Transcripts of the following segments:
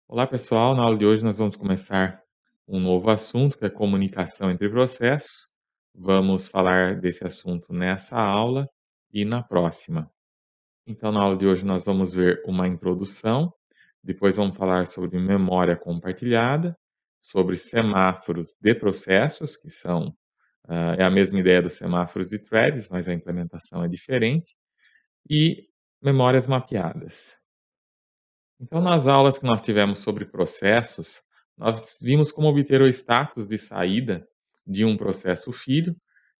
Olá pessoal, na aula de hoje nós vamos começar um novo assunto que é comunicação entre processos. Vamos falar desse assunto nessa aula e na próxima. Então, na aula de hoje nós vamos ver uma introdução, depois vamos falar sobre memória compartilhada, sobre semáforos de processos, que são é a mesma ideia dos semáforos de threads, mas a implementação é diferente, e memórias mapeadas. Então, nas aulas que nós tivemos sobre processos, nós vimos como obter o status de saída de um processo filho,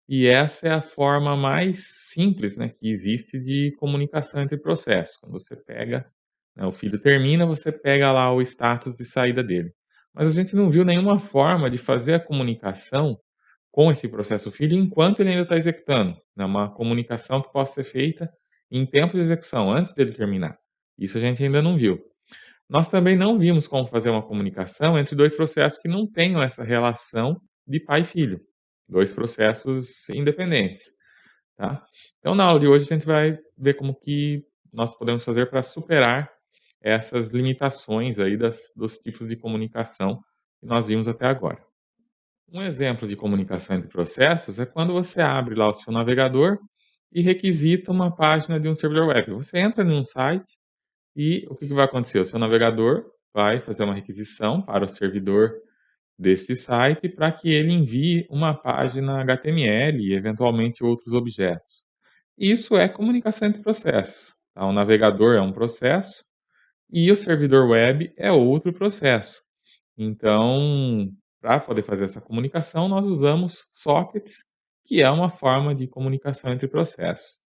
e essa é a forma mais simples, né, que existe de comunicação entre processos. Quando você pega, né, o filho termina, você pega lá o status de saída dele. Mas a gente não viu nenhuma forma de fazer a comunicação com esse processo filho enquanto ele ainda está executando, né, uma comunicação que possa ser feita em tempo de execução, antes dele terminar. Isso a gente ainda não viu. Nós também não vimos como fazer uma comunicação entre 2 processos que não tenham essa relação de pai e filho, 2 processos independentes, tá. Então na aula de hoje a gente vai ver como que nós podemos fazer para superar essas limitações aí dos tipos de comunicação que nós vimos até agora. Um exemplo de comunicação entre processos é quando você abre lá o seu navegador e requisita uma página de um servidor web. Você entra em um site e o que vai acontecer? O seu navegador vai fazer uma requisição para o servidor desse site para que ele envie uma página HTML e eventualmente outros objetos. Isso é comunicação entre processos, tá? O navegador é um processo e o servidor web é outro processo. Então, para poder fazer essa comunicação, nós usamos sockets, que é uma forma de comunicação entre processos.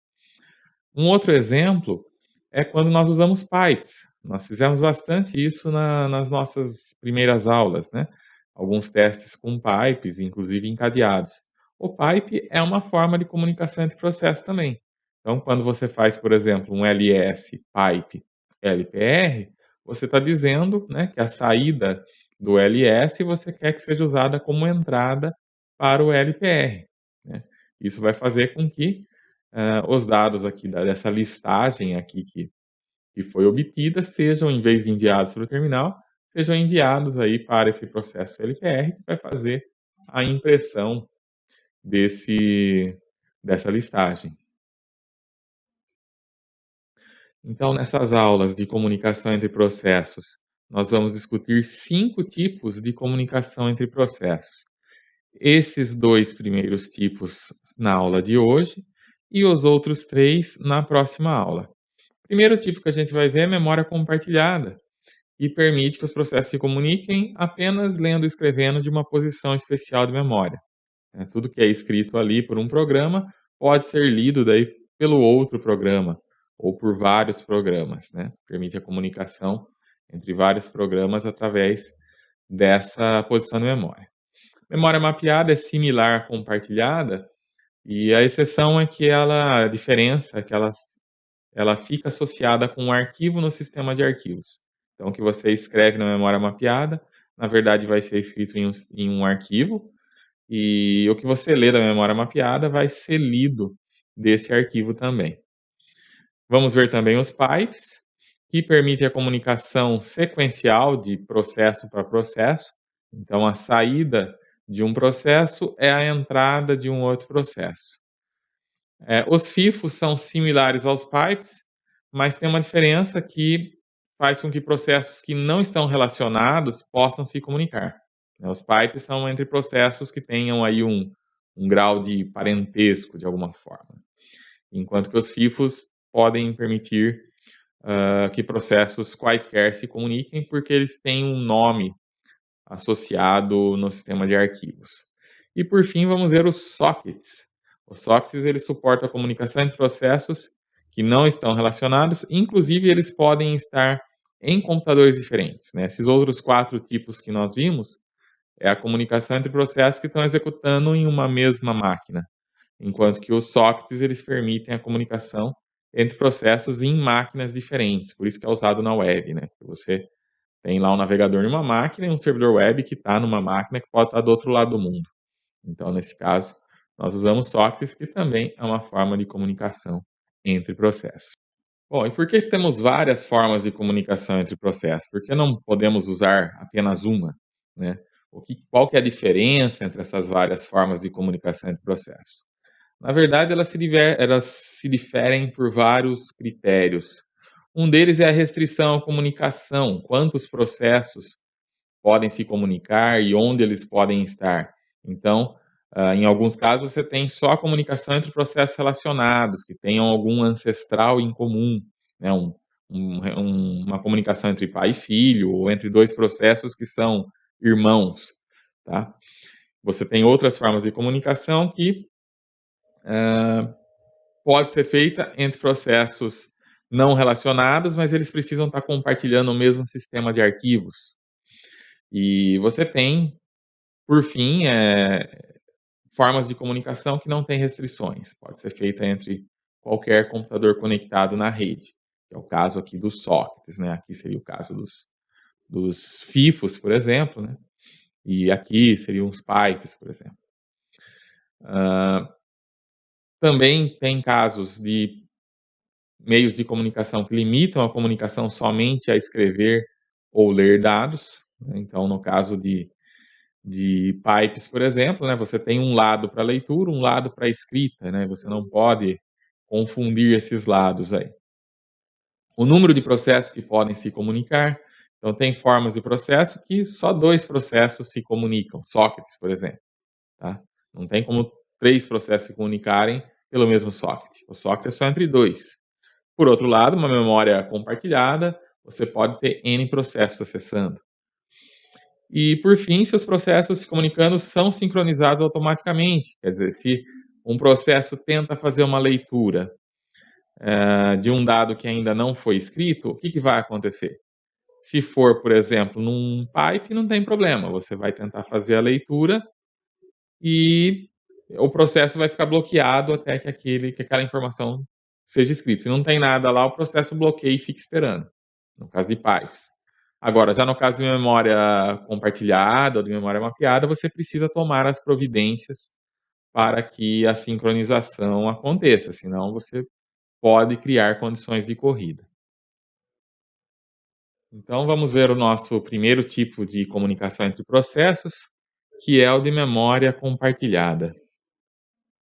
Um outro exemplo é quando nós usamos pipes. Nós fizemos bastante isso nas nossas primeiras aulas, né? Alguns testes com pipes, inclusive encadeados. O pipe é uma forma de comunicação entre processos também. Então, quando você faz, por exemplo, um ls pipe LPR, você está dizendo, né, que a saída do ls você quer que seja usada como entrada para o LPR, né? Isso vai fazer com que os dados aqui dessa listagem aqui que foi obtida sejam, em vez de enviados para o terminal, sejam enviados aí para esse processo LPR que vai fazer a impressão dessa listagem. Então, nessas aulas de comunicação entre processos, nós vamos discutir 5 tipos de comunicação entre processos. Esses 2 primeiros tipos na aula de hoje e os outros 3 na próxima aula. Primeiro tipo que a gente vai ver é memória compartilhada, e permite que os processos se comuniquem apenas lendo e escrevendo de uma posição especial de memória, né. Tudo que é escrito ali por um programa pode ser lido daí pelo outro programa ou por vários programas, né. Permite a comunicação entre vários programas através dessa posição de memória. Memória mapeada é similar à compartilhada e a exceção é que a diferença é que ela fica associada com um arquivo no sistema de arquivos. Então, o que você escreve na memória mapeada, na verdade, vai ser escrito em um arquivo, e o que você lê da memória mapeada vai ser lido desse arquivo também. Vamos ver também os pipes, que permitem a comunicação sequencial de processo para processo. Então, a saída de um processo é a entrada de um outro processo. Os FIFOs são similares aos pipes, mas tem uma diferença que faz com que processos que não estão relacionados possam se comunicar, né. Os pipes são entre processos que tenham aí um grau de parentesco de alguma forma, enquanto que os FIFOs podem permitir, que processos quaisquer se comuniquem, porque eles têm um nome associado no sistema de arquivos. E por fim, vamos ver os sockets. Os sockets eles suportam a comunicação entre processos que não estão relacionados, inclusive eles podem estar em computadores diferentes, né? Esses outros 4 tipos que nós vimos é a comunicação entre processos que estão executando em uma mesma máquina, enquanto que os sockets eles permitem a comunicação entre processos em máquinas diferentes, por isso que é usado na web, né? Você tem lá um navegador em uma máquina e um servidor web que está numa máquina que pode estar do outro lado do mundo. Então, nesse caso, nós usamos sockets, que também é uma forma de comunicação entre processos. Bom, e por que temos várias formas de comunicação entre processos? Por que não podemos usar apenas uma, né? Qual que é a diferença entre essas várias formas de comunicação entre processos? Na verdade, elas se diferem por vários critérios. Um deles é a restrição à comunicação, quantos processos podem se comunicar e onde eles podem estar. Então, em alguns casos, você tem só a comunicação entre processos relacionados, que tenham algum ancestral em comum, né? Uma comunicação entre pai e filho, ou entre dois processos que são irmãos. Tá? Você tem outras formas de comunicação que pode ser feita entre processos não relacionados, mas eles precisam estar compartilhando o mesmo sistema de arquivos. E você tem, por fim, formas de comunicação que não têm restrições. Pode ser feita entre qualquer computador conectado na rede, que é o caso aqui dos sockets, né? Aqui seria o caso dos FIFOs, por exemplo, né? E aqui seriam os pipes, por exemplo. Também tem casos de meios de comunicação que limitam a comunicação somente a escrever ou ler dados, né? Então, no caso de pipes, por exemplo, né, você tem um lado para leitura, um lado para escrita, né? Você não pode confundir esses lados aí. O número de processos que podem se comunicar, então tem formas de processo que só dois processos se comunicam, sockets, por exemplo, tá? Não tem como três processos se comunicarem pelo mesmo socket. O socket é só entre dois. Por outro lado, uma memória compartilhada, você pode ter N processos acessando. E, por fim, se os processos se comunicando são sincronizados automaticamente. Quer dizer, se um processo tenta fazer uma leitura de um dado que ainda não foi escrito, o que vai acontecer? Se for, por exemplo, num pipe, não tem problema. Você vai tentar fazer a leitura e o processo vai ficar bloqueado até que aquela informação seja escrita. Se não tem nada lá, o processo bloqueia e fica esperando, no caso de pipes. Agora, já no caso de memória compartilhada ou de memória mapeada, você precisa tomar as providências para que a sincronização aconteça, senão você pode criar condições de corrida. Então, vamos ver o nosso primeiro tipo de comunicação entre processos, que é o de memória compartilhada.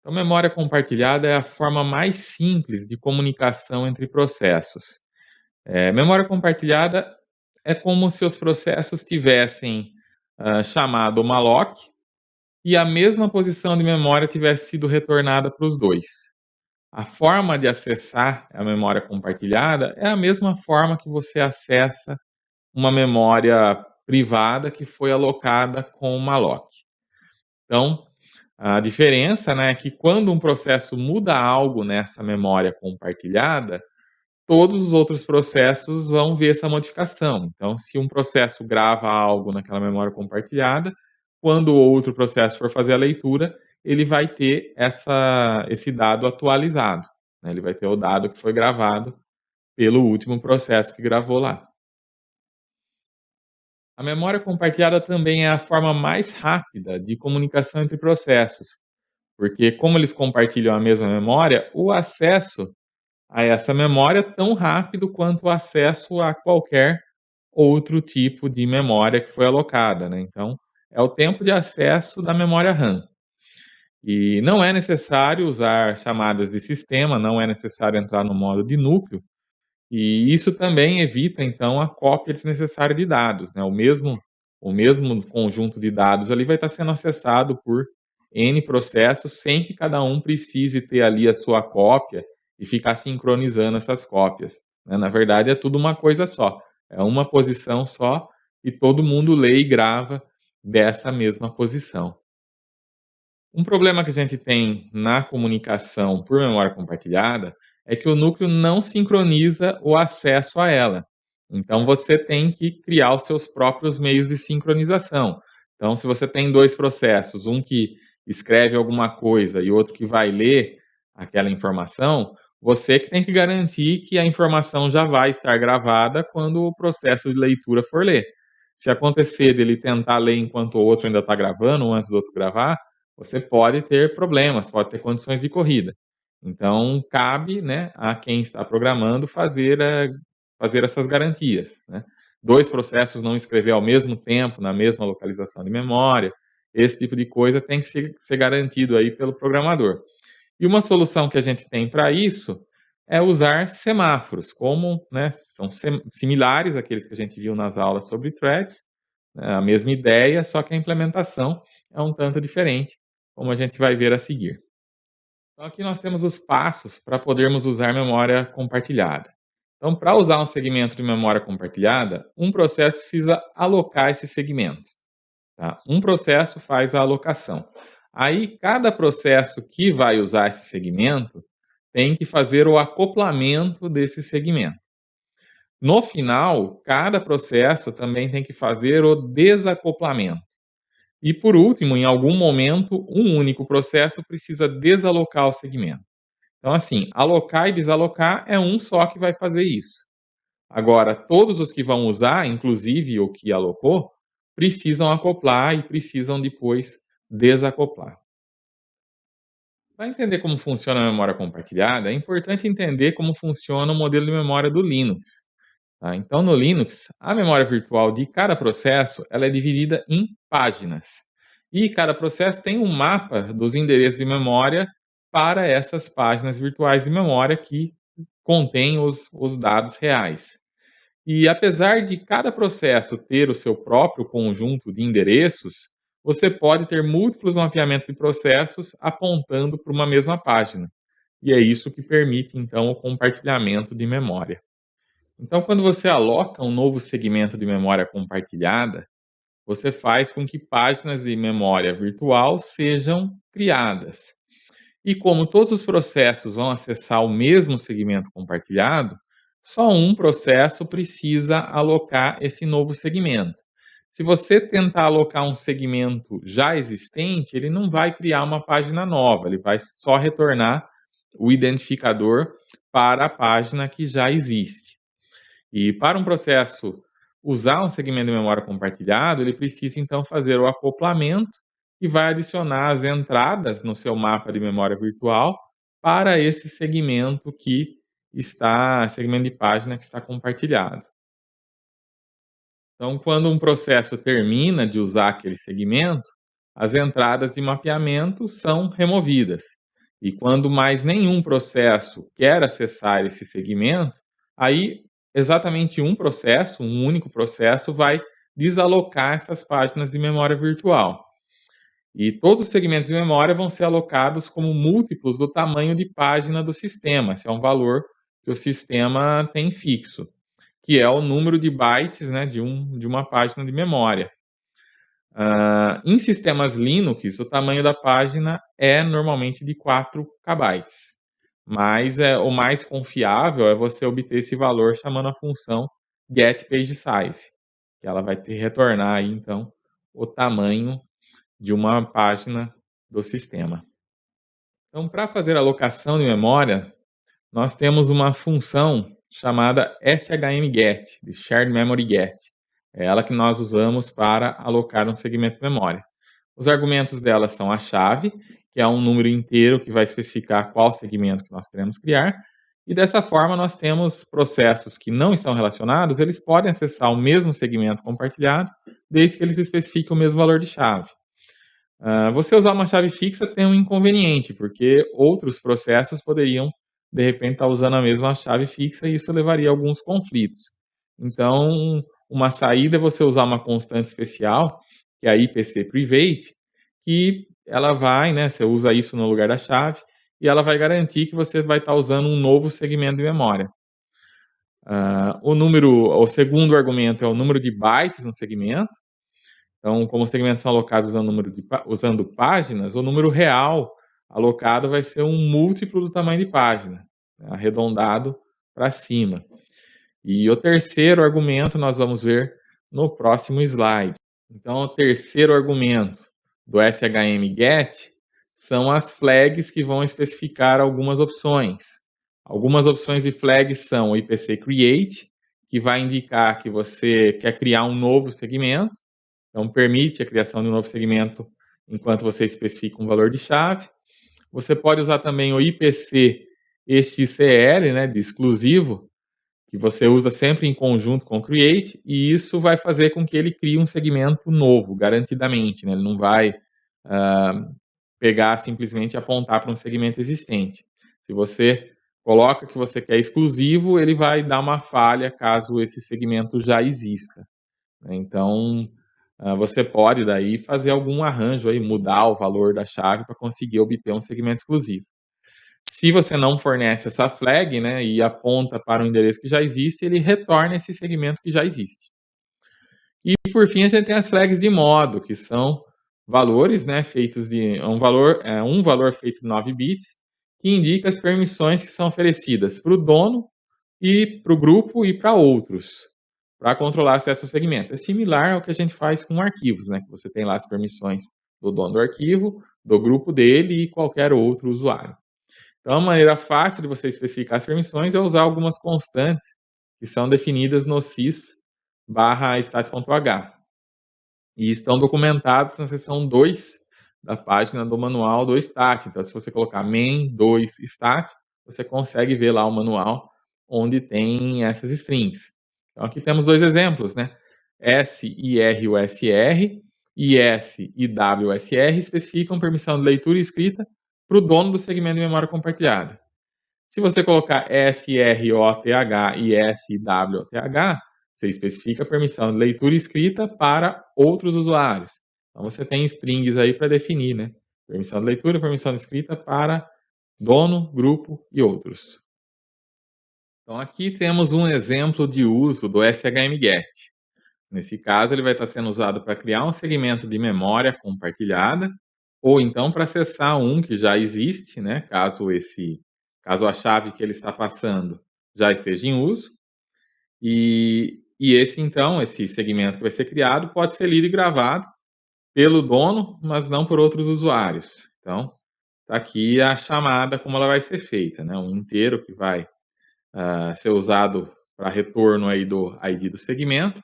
Então, memória compartilhada é a forma mais simples de comunicação entre processos. Memória compartilhada é como se os processos tivessem chamado malloc e a mesma posição de memória tivesse sido retornada para os dois. A forma de acessar a memória compartilhada é a mesma forma que você acessa uma memória privada que foi alocada com o malloc. Então, a diferença, né, é que quando um processo muda algo nessa memória compartilhada, todos os outros processos vão ver essa modificação. Então, se um processo grava algo naquela memória compartilhada, quando o outro processo for fazer a leitura, ele vai ter esse dado atualizado, né? Ele vai ter o dado que foi gravado pelo último processo que gravou lá. A memória compartilhada também é a forma mais rápida de comunicação entre processos, porque como eles compartilham a mesma memória, o acesso a essa memória é tão rápido quanto o acesso a qualquer outro tipo de memória que foi alocada, né? Então, é o tempo de acesso da memória RAM. E não é necessário usar chamadas de sistema, não é necessário entrar no modo de núcleo, e isso também evita, então, a cópia desnecessária de dados, né? O mesmo conjunto de dados ali vai estar sendo acessado por N processos, sem que cada um precise ter ali a sua cópia e ficar sincronizando essas cópias, né? Na verdade, é tudo uma coisa só, é uma posição só e todo mundo lê e grava dessa mesma posição. Um problema que a gente tem na comunicação por memória compartilhada é que o núcleo não sincroniza o acesso a ela. Então você tem que criar os seus próprios meios de sincronização. Então, se você tem dois processos, um que escreve alguma coisa e outro que vai ler aquela informação, você que tem que garantir que a informação já vai estar gravada quando o processo de leitura for ler. Se acontecer dele tentar ler enquanto o outro ainda está gravando, ou antes do outro gravar, você pode ter problemas, pode ter condições de corrida. Então, cabe, né, a quem está programando fazer essas garantias, né. 2 processos não escrever ao mesmo tempo, na mesma localização de memória, esse tipo de coisa tem que ser garantido aí pelo programador. E uma solução que a gente tem para isso é usar semáforos, como, né, são similares àqueles que a gente viu nas aulas sobre threads, né, a mesma ideia, só que a implementação é um tanto diferente, como a gente vai ver a seguir. Então, aqui nós temos os passos para podermos usar memória compartilhada. Então, para usar um segmento de memória compartilhada, um processo precisa alocar esse segmento. Tá? Um processo faz a alocação. Aí, cada processo que vai usar esse segmento tem que fazer o acoplamento desse segmento. No final, cada processo também tem que fazer o desacoplamento. E por último, em algum momento, um único processo precisa desalocar o segmento. Então, assim, alocar e desalocar é um só que vai fazer isso. Agora, todos os que vão usar, inclusive o que alocou, precisam acoplar e precisam depois desacoplar. Para entender como funciona a memória compartilhada, é importante entender como funciona o modelo de memória do Linux. Tá? Então, no Linux, a memória virtual de cada processo ela é dividida em páginas. E cada processo tem um mapa dos endereços de memória para essas páginas virtuais de memória que contêm os dados reais. E apesar de cada processo ter o seu próprio conjunto de endereços, você pode ter múltiplos mapeamentos de processos apontando para uma mesma página. E é isso que permite, então, o compartilhamento de memória. Então, quando você aloca um novo segmento de memória compartilhada, você faz com que páginas de memória virtual sejam criadas. E como todos os processos vão acessar o mesmo segmento compartilhado, só um processo precisa alocar esse novo segmento. Se você tentar alocar um segmento já existente, ele não vai criar uma página nova, ele vai só retornar o identificador para a página que já existe. E para um processo usar um segmento de memória compartilhado, ele precisa então fazer o acoplamento e vai adicionar as entradas no seu mapa de memória virtual para esse segmento de página que está compartilhado. Então, quando um processo termina de usar aquele segmento, as entradas de mapeamento são removidas. E quando mais nenhum processo quer acessar esse segmento, aí exatamente um único processo, vai desalocar essas páginas de memória virtual. E todos os segmentos de memória vão ser alocados como múltiplos do tamanho de página do sistema. Esse é um valor que o sistema tem fixo, que é o número de bytes, né, de uma página de memória. Em sistemas Linux, o tamanho da página é normalmente de 4 KB. Mas o mais confiável é você obter esse valor chamando a função getPageSize, que ela vai te retornar aí, então, o tamanho de uma página do sistema. Então, para fazer a alocação de memória, nós temos uma função chamada shmget, de Shared Memory Get. É ela que nós usamos para alocar um segmento de memória. Os argumentos dela são a chave, que é um número inteiro que vai especificar qual segmento que nós queremos criar, e dessa forma nós temos processos que não estão relacionados, eles podem acessar o mesmo segmento compartilhado, desde que eles especifiquem o mesmo valor de chave. Você usar uma chave fixa tem um inconveniente, porque outros processos poderiam, de repente, estar usando a mesma chave fixa e isso levaria a alguns conflitos. Então, uma saída é você usar uma constante especial, que é a IPC Private, que ela vai, né, você usa isso no lugar da chave, e ela vai garantir que você vai estar usando um novo segmento de memória. O segundo argumento é o número de bytes no segmento. Então, como os segmentos são alocados usando páginas, o número real alocado vai ser um múltiplo do tamanho de página, né, arredondado para cima. E o terceiro argumento nós vamos ver no próximo slide. Então, o terceiro argumento do shmget são as flags que vão especificar algumas opções. Algumas opções de flags são o IPC Create, que vai indicar que você quer criar um novo segmento. Então, permite a criação de um novo segmento enquanto você especifica um valor de chave. Você pode usar também o IPC XCL, né, de exclusivo, que você usa sempre em conjunto com o create, e isso vai fazer com que ele crie um segmento novo, garantidamente, né? Ele não vai pegar simplesmente e apontar para um segmento existente. Se você coloca que você quer exclusivo, ele vai dar uma falha caso esse segmento já exista, né? Então, você pode daí fazer algum arranjo aí, mudar o valor da chave para conseguir obter um segmento exclusivo. Se você não fornece essa flag, né, e aponta para um endereço que já existe, ele retorna esse segmento que já existe. E por fim, a gente tem as flags de modo, que são valores, né, feitos de um valor feito de 9 bits, que indica as permissões que são oferecidas para o dono e para o grupo e para outros, para controlar acesso ao segmento. É similar ao que a gente faz com arquivos, né, que você tem lá as permissões do dono do arquivo, do grupo dele e qualquer outro usuário. Então, a maneira fácil de você especificar as permissões é usar algumas constantes que são definidas no sys/stats.h e estão documentados na seção 2 da página do manual do stat. Então, se você colocar main2 stat, você consegue ver lá o manual onde tem essas strings. Então, aqui temos dois exemplos, né? SIRUSR e SIWSR especificam permissão de leitura e escrita para o dono do segmento de memória compartilhada. Se você colocar SROTH e SWTH, você especifica a permissão de leitura e escrita para outros usuários. Então você tem strings aí para definir, né? Permissão de leitura, permissão de escrita para dono, grupo e outros. Então aqui temos um exemplo de uso do SHMGET. Nesse caso, ele vai estar sendo usado para criar um segmento de memória compartilhada, ou então para acessar um que já existe, né? Caso a chave que ele está passando já esteja em uso. E esse, então, esse segmento que vai ser criado pode ser lido e gravado pelo dono, mas não por outros usuários. Então, está aqui a chamada, como ela vai ser feita, né? Um inteiro que vai ser usado para retorno aí do ID do segmento.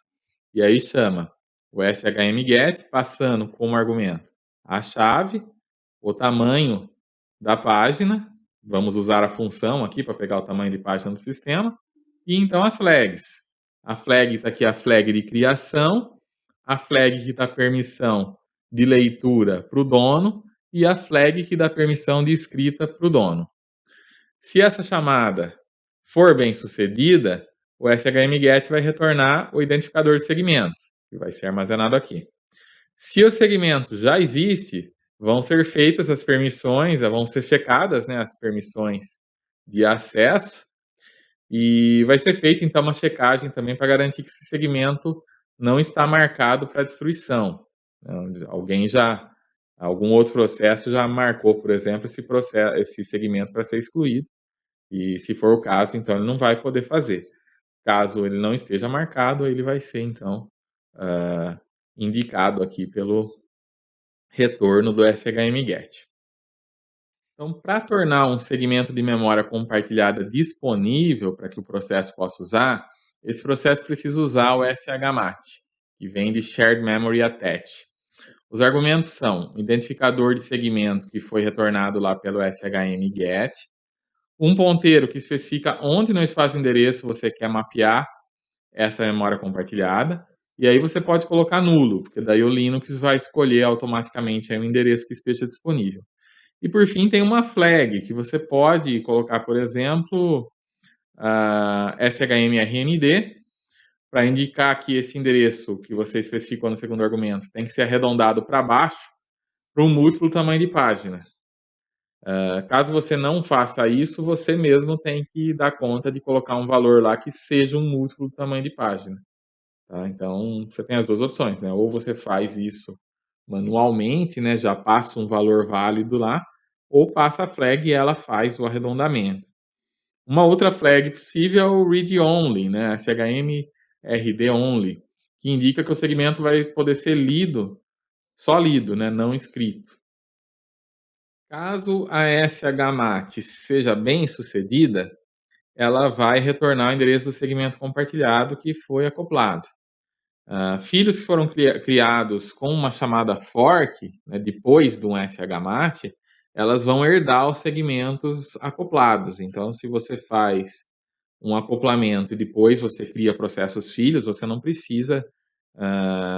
E aí chama o SHMGET, passando como argumento a chave, o tamanho da página, vamos usar a função aqui para pegar o tamanho de página do sistema, e então as flags. A flag está aqui, a flag de criação, a flag que dá permissão de leitura para o dono, e a flag que dá permissão de escrita para o dono. Se essa chamada for bem sucedida, o SHMGET vai retornar o identificador de segmento, que vai ser armazenado aqui. Se o segmento já existe, vão ser feitas as permissões, vão ser checadas, né, as permissões de acesso, e vai ser feita então uma checagem também para garantir que esse segmento não está marcado para destruição. Algum outro processo já marcou, por exemplo, esse segmento para ser excluído, e se for o caso, então ele não vai poder fazer. Caso ele não esteja marcado, ele vai ser, então, indicado aqui pelo retorno do SHMGET. Então, para tornar um segmento de memória compartilhada disponível para que o processo possa usar, esse processo precisa usar o SHMAT, que vem de Shared Memory Attach. Os argumentos são o identificador de segmento que foi retornado lá pelo SHMGET, um ponteiro que especifica onde no espaço de endereço você quer mapear essa memória compartilhada, e aí você pode colocar nulo, porque daí o Linux vai escolher automaticamente aí o endereço que esteja disponível. E por fim tem uma flag, que você pode colocar, por exemplo, SHMRND, para indicar que esse endereço que você especificou no segundo argumento tem que ser arredondado para baixo, para um múltiplo tamanho de página. Caso você não faça isso, você mesmo tem que dar conta de colocar um valor lá que seja um múltiplo do tamanho de página. Tá? Então, você tem as duas opções, né? Ou você faz isso manualmente, né? Já passa um valor válido lá, ou passa a flag e ela faz o arredondamento. Uma outra flag possível é o read only, né? SHMRD only, que indica que o segmento vai poder ser lido, só lido, né? Não escrito. Caso a SHMAT seja bem sucedida, ela vai retornar o endereço do segmento compartilhado que foi acoplado. Filhos que foram criados com uma chamada fork, né, depois de um SHMAT, elas vão herdar os segmentos acoplados. Então, se você faz um acoplamento e depois você cria processos filhos, você não precisa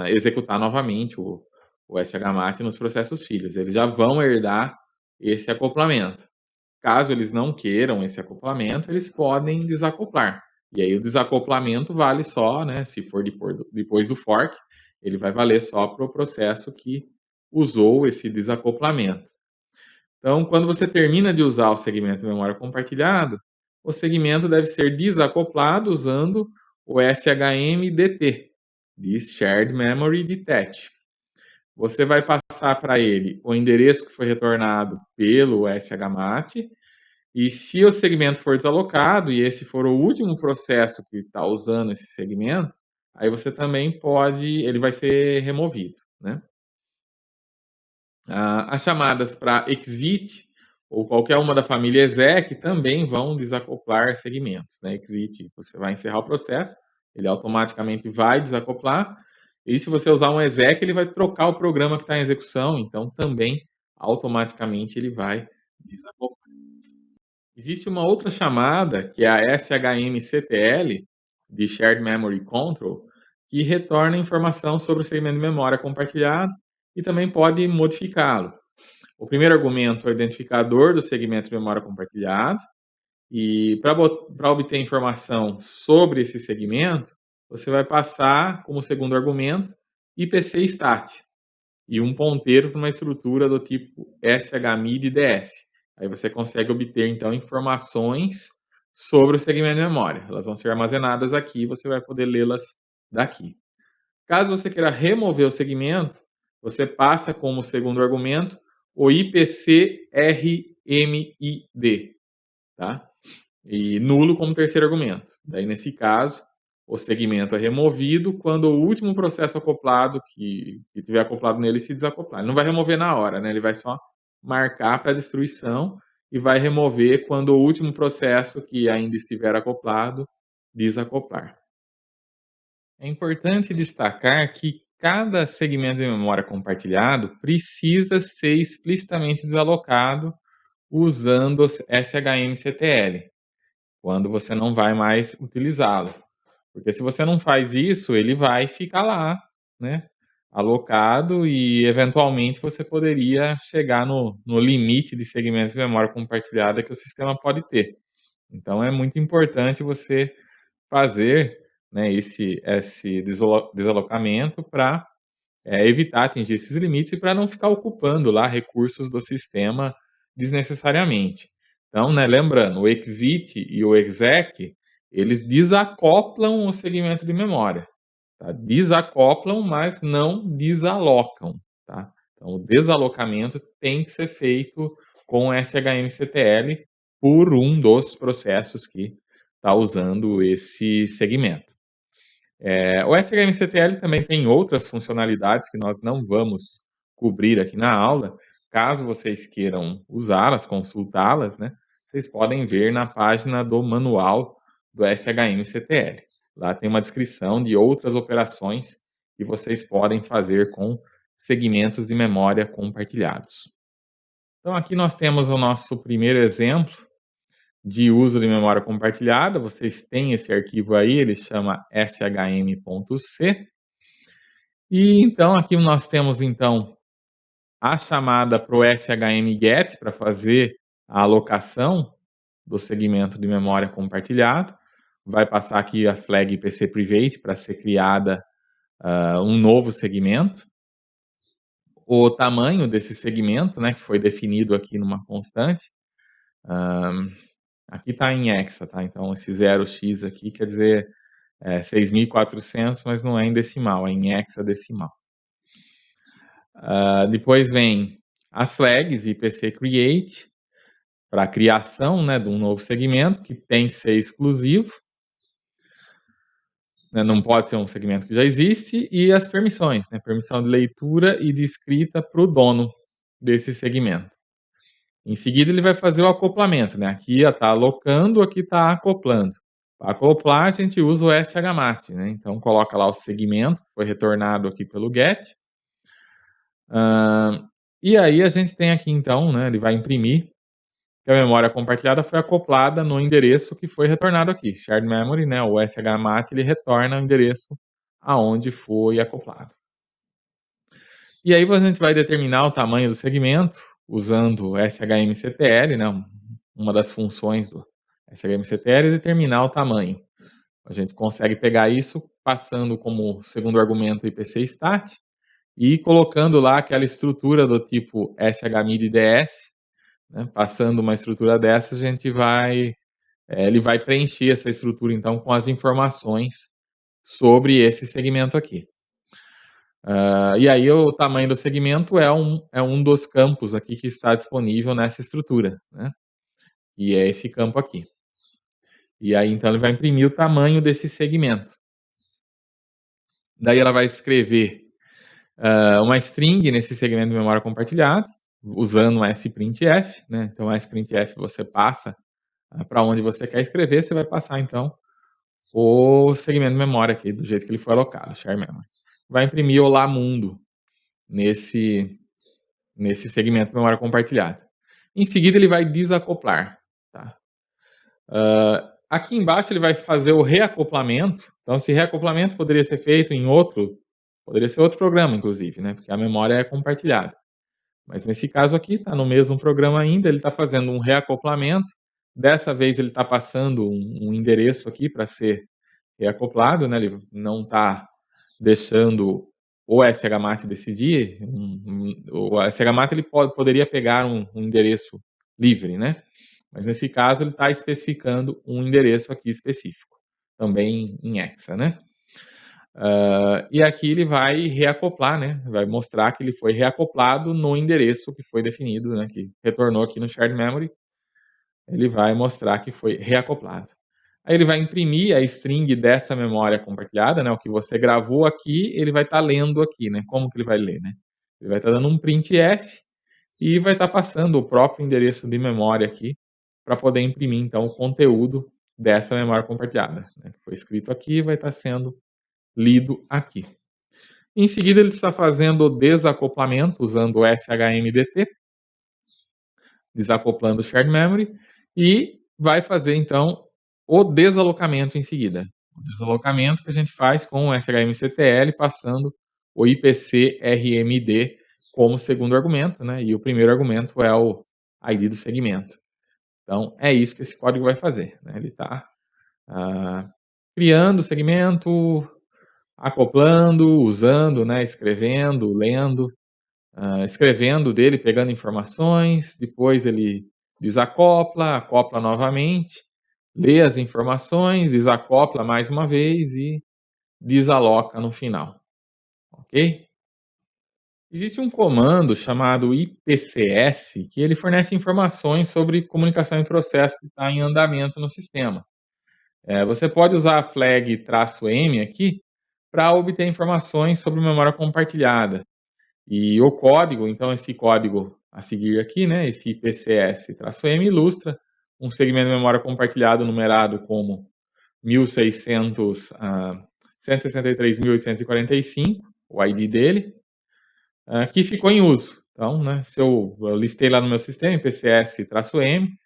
executar novamente o SHMAT nos processos filhos. Eles já vão herdar esse acoplamento. Caso eles não queiram esse acoplamento, eles podem desacoplar. E aí o desacoplamento vale só, né, se for depois do fork, ele vai valer só para o processo que usou esse desacoplamento. Então, quando você termina de usar o segmento de memória compartilhado, o segmento deve ser desacoplado usando o SHM-DT, de Shared Memory Detach. Você vai passar para ele o endereço que foi retornado pelo SHMAT, e se o segmento for desalocado, e esse for o último processo que está usando esse segmento, aí você também pode, ele vai ser removido, né? As chamadas para exit ou qualquer uma da família exec também vão desacoplar segmentos, né? Exit, você vai encerrar o processo, ele automaticamente vai desacoplar, e se você usar um exec, ele vai trocar o programa que está em execução, então também automaticamente ele vai desacoplar. Existe uma outra chamada, que é a SHMCTL, de Shared Memory Control, que retorna informação sobre o segmento de memória compartilhado e também pode modificá-lo. O primeiro argumento é o identificador do segmento de memória compartilhado, e para obter informação sobre esse segmento, você vai passar como segundo argumento IPC-STAT e um ponteiro para uma estrutura do tipo SHMID-DS. Aí você consegue obter, então, informações sobre o segmento de memória. Elas vão ser armazenadas aqui e você vai poder lê-las daqui. Caso você queira remover o segmento, você passa como segundo argumento o IPC-RMID, tá? E nulo como terceiro argumento. Daí, nesse caso, o segmento é removido quando o último processo acoplado que tiver acoplado nele se desacoplar. Ele não vai remover na hora, né? Ele vai só marcar para destruição e vai remover quando o último processo que ainda estiver acoplado desacoplar. É importante destacar que cada segmento de memória compartilhado precisa ser explicitamente desalocado usando o SHMCTL, quando você não vai mais utilizá-lo. Porque se você não faz isso, ele vai ficar lá, né, alocado, e eventualmente você poderia chegar no limite de segmentos de memória compartilhada que o sistema pode ter. Então é muito importante você fazer, né, esse desalocamento para evitar atingir esses limites e para não ficar ocupando lá recursos do sistema desnecessariamente. Então, né, lembrando, o exit e o exec, eles desacoplam o segmento de memória. Tá? Desacoplam, mas não desalocam. Tá? Então, o desalocamento tem que ser feito com SHMCTL por um dos processos que está usando esse segmento. O SHMCTL também tem outras funcionalidades que nós não vamos cobrir aqui na aula. Caso vocês queiram usá-las, consultá-las, né, vocês podem ver na página do manual do SHMCTL. Lá tem uma descrição de outras operações que vocês podem fazer com segmentos de memória compartilhados. Então aqui nós temos o nosso primeiro exemplo de uso de memória compartilhada. Vocês têm esse arquivo aí, ele chama shm.c. E então aqui nós temos então a chamada para o shm-get para fazer a alocação do segmento de memória compartilhado. Vai passar aqui a flag IPC Private para ser criada um novo segmento. O tamanho desse segmento, né, que foi definido aqui numa constante, aqui está em hexa, tá? Então esse 0x aqui quer dizer 6.400, mas não é em decimal, é em hexadecimal. Depois vem as flags IPC Create, para a criação, né, de um novo segmento, que tem que ser exclusivo, né, não pode ser um segmento que já existe, e as permissões, né, permissão de leitura e de escrita para o dono desse segmento. Em seguida ele vai fazer o acoplamento, né, aqui está alocando, aqui está acoplando. Para acoplar a gente usa o SHMAT, né, então coloca lá o segmento, que foi retornado aqui pelo GET, E aí a gente tem aqui então, né, ele vai imprimir que a memória compartilhada foi acoplada no endereço que foi retornado aqui, shared memory, né, o shmat, ele retorna o endereço aonde foi acoplado. E aí a gente vai determinar o tamanho do segmento usando o shmctl, né, uma das funções do shmctl é determinar o tamanho. A gente consegue pegar isso passando como segundo argumento o ipcstat e colocando lá aquela estrutura do tipo shmidds, né, passando uma estrutura dessa, a gente vai, ele vai preencher essa estrutura então com as informações sobre esse segmento aqui. E aí o tamanho do segmento é um dos campos aqui que está disponível nessa estrutura, né? E é esse campo aqui. E aí então ele vai imprimir o tamanho desse segmento. Daí ela vai escrever uma string nesse segmento de memória compartilhada, usando o sprintf, né? Então a sprintf você passa para onde você quer escrever, você vai passar então o segmento de memória aqui, do jeito que ele foi alocado, share memory. Vai imprimir olá mundo nesse segmento de memória compartilhada. Em seguida ele vai desacoplar. Tá? Aqui embaixo ele vai fazer o reacoplamento. Então esse reacoplamento poderia ser feito em poderia ser outro programa, inclusive, né? Porque a memória é compartilhada. Mas nesse caso aqui, está no mesmo programa ainda, ele está fazendo um reacoplamento. Dessa vez ele está passando um endereço aqui para ser reacoplado, né? Ele não está deixando o shmat decidir. O shmat ele poderia pegar um endereço livre, né? Mas nesse caso ele está especificando um endereço aqui específico, também em hexa, né? E aqui ele vai reacoplar, né? Vai mostrar que ele foi reacoplado no endereço que foi definido, né? Que retornou aqui no shared memory. Ele vai mostrar que foi reacoplado. Aí ele vai imprimir a string dessa memória compartilhada, né? O que você gravou aqui, ele vai estar lendo aqui, né? Como que ele vai ler, né? Ele vai estar dando um printf e vai estar passando o próprio endereço de memória aqui para poder imprimir então o conteúdo dessa memória compartilhada, né? Que foi escrito aqui e vai estar sendo lido aqui. Em seguida, ele está fazendo o desacoplamento usando o shmdt, desacoplando o shared memory, e vai fazer então o desalocamento em seguida. O desalocamento que a gente faz com o shmctl passando o ipcrmd como segundo argumento, né? E o primeiro argumento é o ID do segmento. Então, é isso que esse código vai fazer, né? Ele está criando o segmento, acoplando, usando, né, escrevendo, lendo, escrevendo dele, pegando informações, depois ele desacopla, acopla novamente, lê as informações, desacopla mais uma vez e desaloca no final, ok? Existe um comando chamado ipcs que ele fornece informações sobre comunicação em processo que está em andamento no sistema. Você pode usar a flag "-m" aqui para obter informações sobre memória compartilhada. E o código, então esse código a seguir aqui, né, esse ipcs-m ilustra um segmento de memória compartilhado numerado como 1600, 163.845, o ID dele, que ficou em uso. Então, né, se eu listei lá no meu sistema, ipcs-m,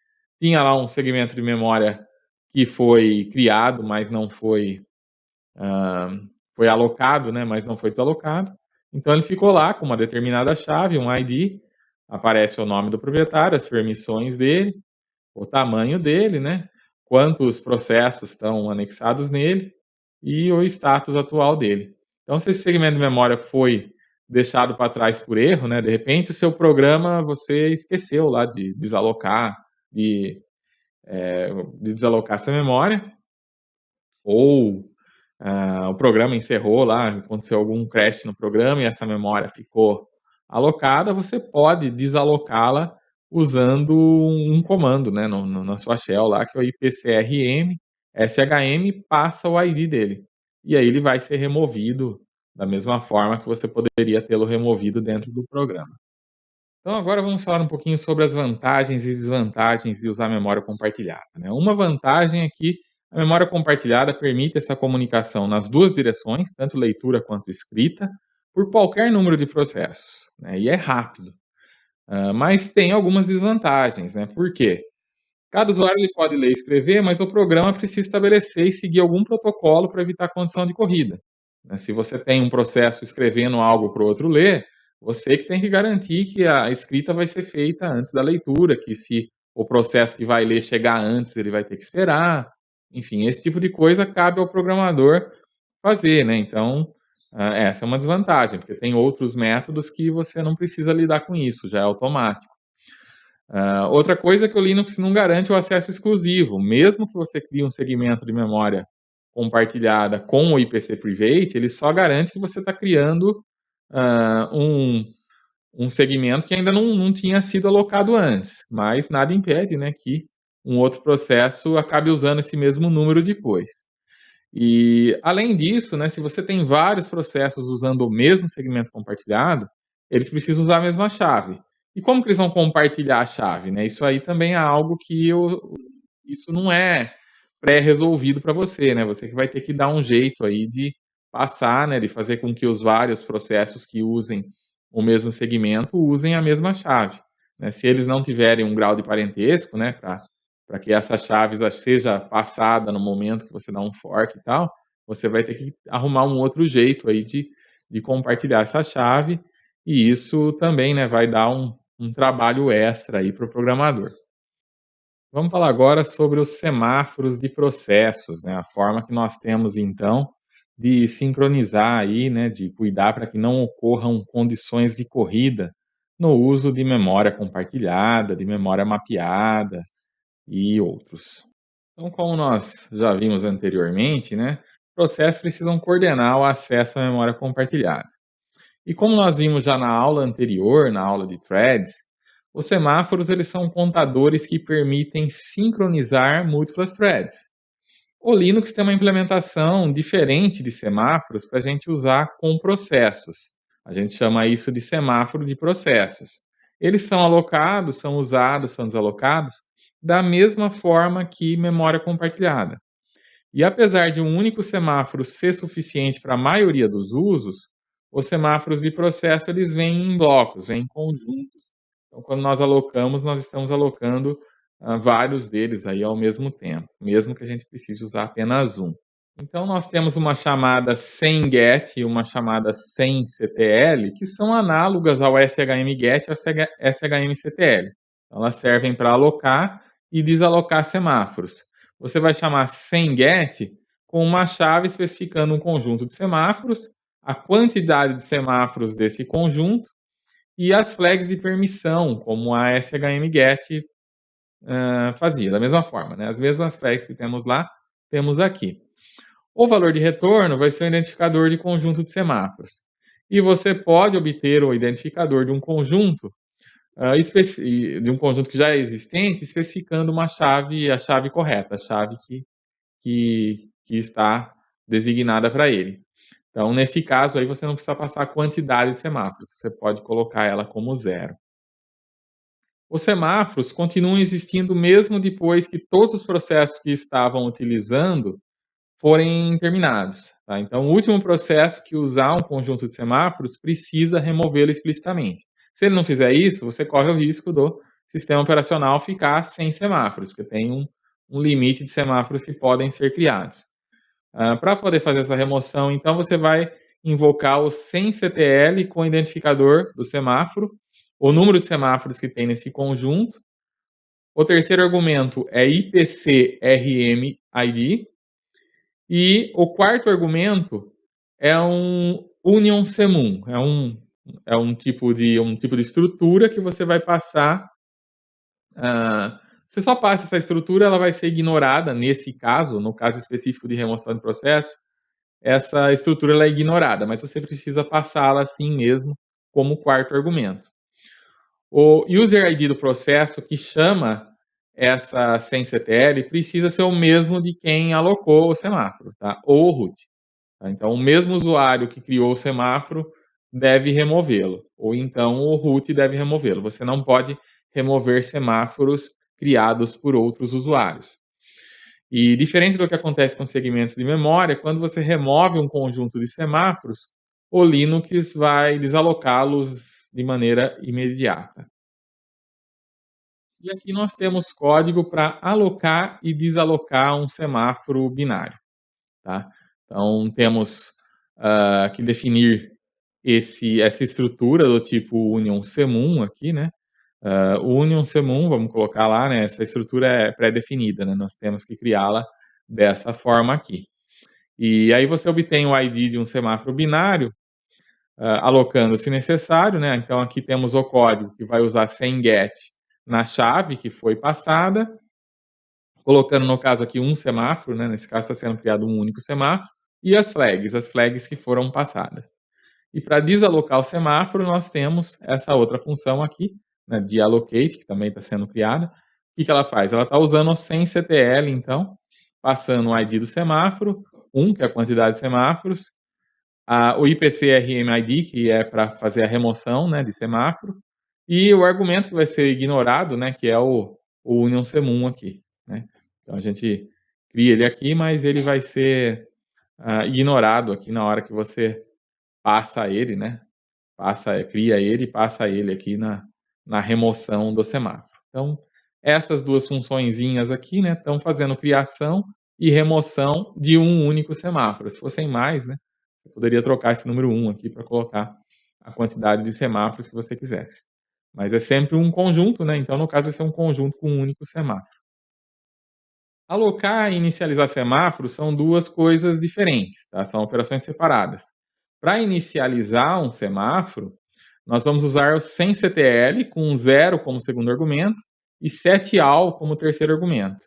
tinha lá um segmento de memória que foi criado, mas não foi, foi alocado, né, mas não foi desalocado. Então ele ficou lá com uma determinada chave, um ID, aparece o nome do proprietário, as permissões dele, o tamanho dele, né, quantos processos estão anexados nele e o status atual dele. Então se esse segmento de memória foi deixado para trás por erro, né, de repente o seu programa você esqueceu lá de desalocar, de desalocar essa memória, ou o programa encerrou lá, aconteceu algum crash no programa e essa memória ficou alocada, você pode desalocá-la usando um comando, né, na sua shell lá, que é o ipcrm shm passa o ID dele. E aí ele vai ser removido da mesma forma que você poderia tê-lo removido dentro do programa. Então agora vamos falar um pouquinho sobre as vantagens e desvantagens de usar memória compartilhada, né? Uma vantagem é que a memória compartilhada permite essa comunicação nas duas direções, tanto leitura quanto escrita, por qualquer número de processos, né? E é rápido. Mas tem algumas desvantagens, né? Por quê? Cada usuário ele pode ler e escrever, mas o programa precisa estabelecer e seguir algum protocolo para evitar condição de corrida, né. Se você tem um processo escrevendo algo para o outro ler, você que tem que garantir que a escrita vai ser feita antes da leitura, que se o processo que vai ler chegar antes, ele vai ter que esperar. Enfim, esse tipo de coisa cabe ao programador fazer, né. Então, essa é uma desvantagem, porque tem outros métodos que você não precisa lidar com isso, já é automático. Outra coisa é que o Linux não garante o acesso exclusivo. Mesmo que você crie um segmento de memória compartilhada com o IPC Private, ele só garante que você está criando um segmento que ainda não tinha sido alocado antes, mas nada impede, né, que um outro processo acabe usando esse mesmo número depois. E, além disso, né, se você tem vários processos usando o mesmo segmento compartilhado, eles precisam usar a mesma chave. E como que eles vão compartilhar a chave, né? Isso aí também é algo que isso não é pré-resolvido para você, né? Você que vai ter que dar um jeito aí de passar, né, de fazer com que os vários processos que usem o mesmo segmento usem a mesma chave, né? Se eles não tiverem um grau de parentesco, né, para que essa chave seja passada no momento que você dá um fork e tal, você vai ter que arrumar um outro jeito aí de compartilhar essa chave, e isso também, né, vai dar um trabalho extra aí para o programador. Vamos falar agora sobre os semáforos de processos, né, a forma que nós temos então de sincronizar aí, né, de cuidar para que não ocorram condições de corrida no uso de memória compartilhada, de memória mapeada e outros. Então, como nós já vimos anteriormente, né, processos precisam coordenar o acesso à memória compartilhada. E como nós vimos já na aula anterior, na aula de threads, os semáforos eles são contadores que permitem sincronizar múltiplas threads. O Linux tem uma implementação diferente de semáforos para a gente usar com processos. A gente chama isso de semáforo de processos. Eles são alocados, são usados, são desalocados da mesma forma que memória compartilhada. E apesar de um único semáforo ser suficiente para a maioria dos usos, os semáforos de processo eles vêm em blocos, vêm em conjuntos. Então, quando nós alocamos, nós estamos alocando vários deles aí ao mesmo tempo, mesmo que a gente precise usar apenas um. Então, nós temos uma chamada sem get e uma chamada sem CTL, que são análogas ao SHM-GET e ao SHM-CTL. Então, elas servem para alocar e desalocar semáforos. Você vai chamar sem get com uma chave especificando um conjunto de semáforos, a quantidade de semáforos desse conjunto e as flags de permissão, como a SHM-GET fazia, da mesma forma, né? As mesmas flags que temos lá, temos aqui. O valor de retorno vai ser o identificador de conjunto de semáforos. E você pode obter o identificador de um conjunto, de um conjunto que já é existente, especificando uma chave, a chave correta, a chave que está designada para ele. Então, nesse caso aí, você não precisa passar a quantidade de semáforos, você pode colocar ela como zero. Os semáforos continuam existindo mesmo depois que todos os processos que estavam utilizando forem terminados. Tá? Então, o último processo que usar um conjunto de semáforos precisa removê-lo explicitamente. Se ele não fizer isso, você corre o risco do sistema operacional ficar sem semáforos, porque tem um limite de semáforos que podem ser criados. Para poder fazer essa remoção, então, você vai invocar o sem CTL com o identificador do semáforo, o número de semáforos que tem nesse conjunto. O terceiro argumento é IPCRM-ID, e o quarto argumento é um union semum, é um tipo de estrutura que você vai passar. Você só passa essa estrutura, ela vai ser ignorada nesse caso, no caso específico de remoção de processo, essa estrutura ela é ignorada, mas você precisa passá-la assim mesmo, como quarto argumento. O user ID do processo que chama essa sem CTL precisa ser o mesmo de quem alocou o semáforo, tá? Ou o root. Tá? Então, o mesmo usuário que criou o semáforo deve removê-lo, ou então o root deve removê-lo. Você não pode remover semáforos criados por outros usuários. E diferente do que acontece com segmentos de memória, quando você remove um conjunto de semáforos, o Linux vai desalocá-los de maneira imediata. E aqui nós temos código para alocar e desalocar um semáforo binário, tá? Então temos que definir essa estrutura do tipo union semum aqui, né? O union semum, vamos colocar lá, né? Essa estrutura é pré-definida, né? Nós temos que criá-la dessa forma aqui. E aí você obtém o ID de um semáforo binário, alocando se necessário, né? Então aqui temos o código que vai usar sem get na chave que foi passada, colocando no caso aqui um semáforo, né? Nesse caso está sendo criado um único semáforo, e as flags que foram passadas. E para desalocar o semáforo, nós temos essa outra função aqui, né, de allocate, que também está sendo criada. O que ela faz? Ela está usando o sem-ctl, então, passando o ID do semáforo, 1, que é a quantidade de semáforos, o IPCRMID, que é para fazer a remoção, né, de semáforo, e o argumento que vai ser ignorado, né, que é o union semum aqui, né. Então a gente cria ele aqui, mas ele vai ser ignorado aqui na hora que você passa ele, né, cria ele e passa ele aqui na remoção do semáforo. Então, essas duas funçõezinhas aqui, né, estão fazendo criação e remoção de um único semáforo. Se fossem mais, né, você poderia trocar esse número 1 aqui para colocar a quantidade de semáforos que você quisesse. Mas é sempre um conjunto, né? Então, no caso, vai ser um conjunto com um único semáforo. Alocar e inicializar semáforos são duas coisas diferentes, tá? São operações separadas. Para inicializar um semáforo, nós vamos usar o sem-ctl com 0 como segundo argumento e setAll como terceiro argumento.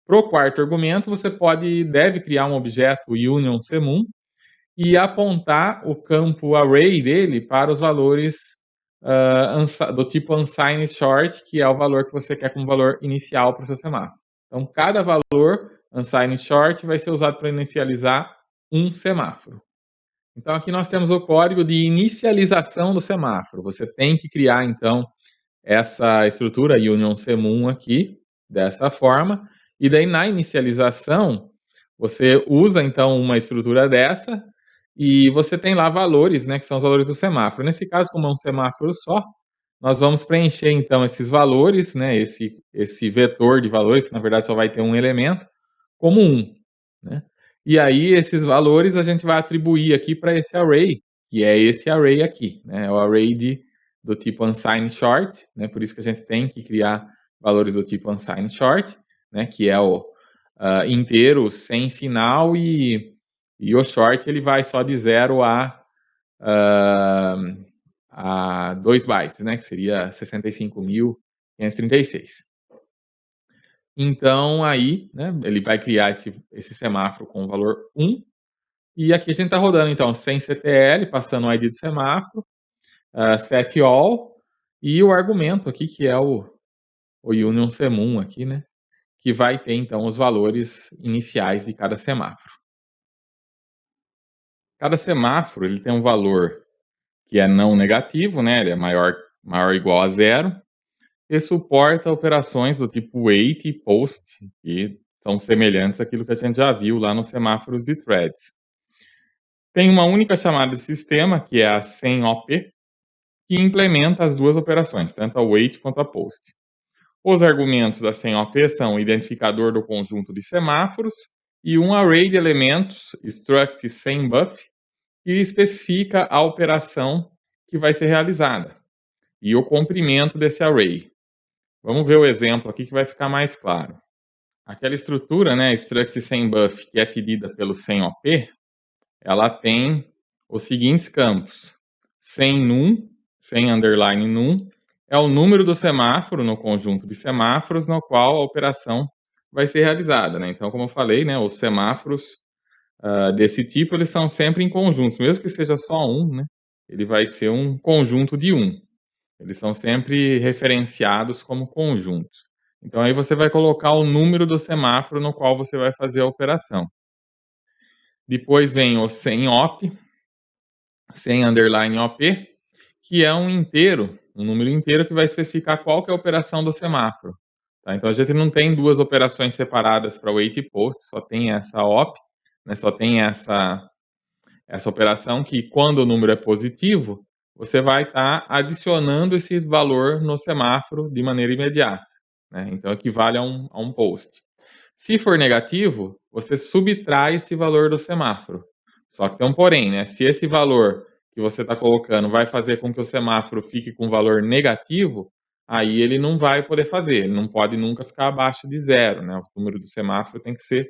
Para o quarto argumento, você deve criar um objeto union semum e apontar o campo array dele para os valores do tipo unsigned short, que é o valor que você quer como valor inicial para o seu semáforo. Então, cada valor unsigned short vai ser usado para inicializar um semáforo. Então, aqui nós temos o código de inicialização do semáforo. Você tem que criar, então, essa estrutura union semum aqui, dessa forma. E daí, na inicialização, você usa, então, uma estrutura dessa e você tem lá valores, né, que são os valores do semáforo. Nesse caso, como é um semáforo só, nós vamos preencher, então, esses valores, né, esse vetor de valores, que na verdade só vai ter um elemento, como 1, né? E aí, esses valores a gente vai atribuir aqui para esse array, que é esse array aqui, né? O array do tipo unsigned short, né? Por isso que a gente tem que criar valores do tipo unsigned short, né? Que é o inteiro sem sinal e o short ele vai só de 0 a 2 bytes, né? Que seria 65.536. Então, aí, né, ele vai criar esse semáforo com o valor 1. E aqui a gente está rodando, então, sem CTL, passando o ID do semáforo, setAll, e o argumento aqui, que é o union semum aqui, né, que vai ter, então, os valores iniciais de cada semáforo. Cada semáforo ele tem um valor que é não negativo, né, ele é maior ou igual a 0, e suporta operações do tipo wait e post, que são semelhantes àquilo que a gente já viu lá nos semáforos de threads. Tem uma única chamada de sistema, que é a sem-op, que implementa as duas operações, tanto a wait quanto a post. Os argumentos da sem-op são o identificador do conjunto de semáforos e um array de elementos, struct sem-buff, que especifica a operação que vai ser realizada e o comprimento desse array. Vamos ver o exemplo aqui que vai ficar mais claro. Aquela estrutura, né, struct sem-buff, que é pedida pelo sem-op, ela tem os seguintes campos. Sem num, sem underline num, é o número do semáforo no conjunto de semáforos no qual a operação vai ser realizada, né? Então, como eu falei, né, os semáforos desse tipo, eles são sempre em conjuntos, mesmo que seja só um, né? Ele vai ser um conjunto de 1. Eles são sempre referenciados como conjuntos. Então, aí você vai colocar o número do semáforo no qual você vai fazer a operação. Depois vem o sem op, sem underline op, que é um inteiro, um número inteiro que vai especificar qual que é a operação do semáforo. Tá? Então, a gente não tem duas operações separadas para wait e post, só tem essa op, né? Só tem essa operação que, quando o número é positivo, você vai estar adicionando esse valor no semáforo de maneira imediata. né? Então equivale a um post. Se for negativo, você subtrai esse valor do semáforo. Só que tem um porém, né? Se esse valor que você está colocando vai fazer com que o semáforo fique com valor negativo, aí ele não vai poder fazer, ele não pode nunca ficar abaixo de zero, né? O número do semáforo tem que ser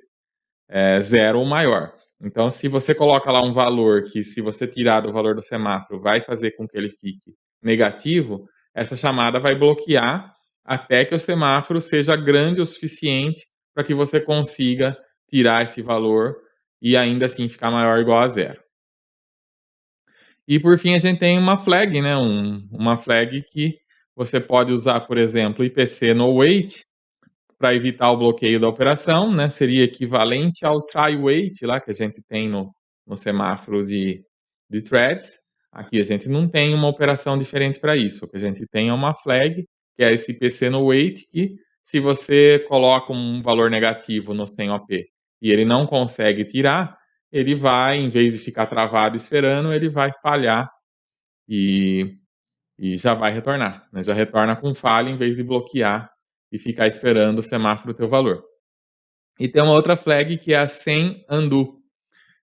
zero ou maior. Então, se você coloca lá um valor que, se você tirar do valor do semáforo, vai fazer com que ele fique negativo, essa chamada vai bloquear até que o semáforo seja grande o suficiente para que você consiga tirar esse valor e ainda assim ficar maior ou igual a zero. E por fim, a gente tem uma flag, né? Uma flag que você pode usar, por exemplo, IPC no wait, para evitar o bloqueio da operação, né? Seria equivalente ao try wait lá que a gente tem no semáforo de threads. Aqui a gente não tem uma operação diferente para isso. O que a gente tem é uma flag, que é esse IPC no wait, que se você coloca um valor negativo no sem OP e ele não consegue tirar, ele vai, em vez de ficar travado esperando, ele vai falhar e, e já vai retornar, né? Já retorna com falha em vez de bloquear e ficar esperando o semáforo ter o valor. E tem uma outra flag que é a sem undo.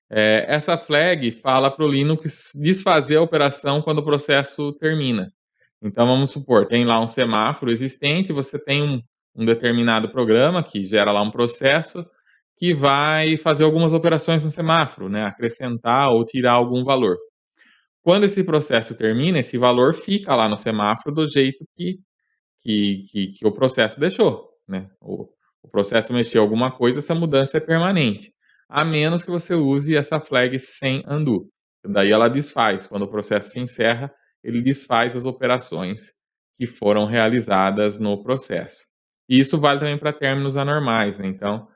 Essa flag fala para o Linux desfazer a operação quando o processo termina. Então vamos supor, tem lá um semáforo existente, você tem um determinado programa que gera lá um processo que vai fazer algumas operações no semáforo, né? Acrescentar ou tirar algum valor. Quando esse processo termina, esse valor fica lá no semáforo do jeito que o processo deixou, né? O processo mexeu alguma coisa, essa mudança é permanente, a menos que você use essa flag sem undo. Daí ela desfaz, quando o processo se encerra, ele desfaz as operações que foram realizadas no processo. E isso vale também para términos anormais, né? Então,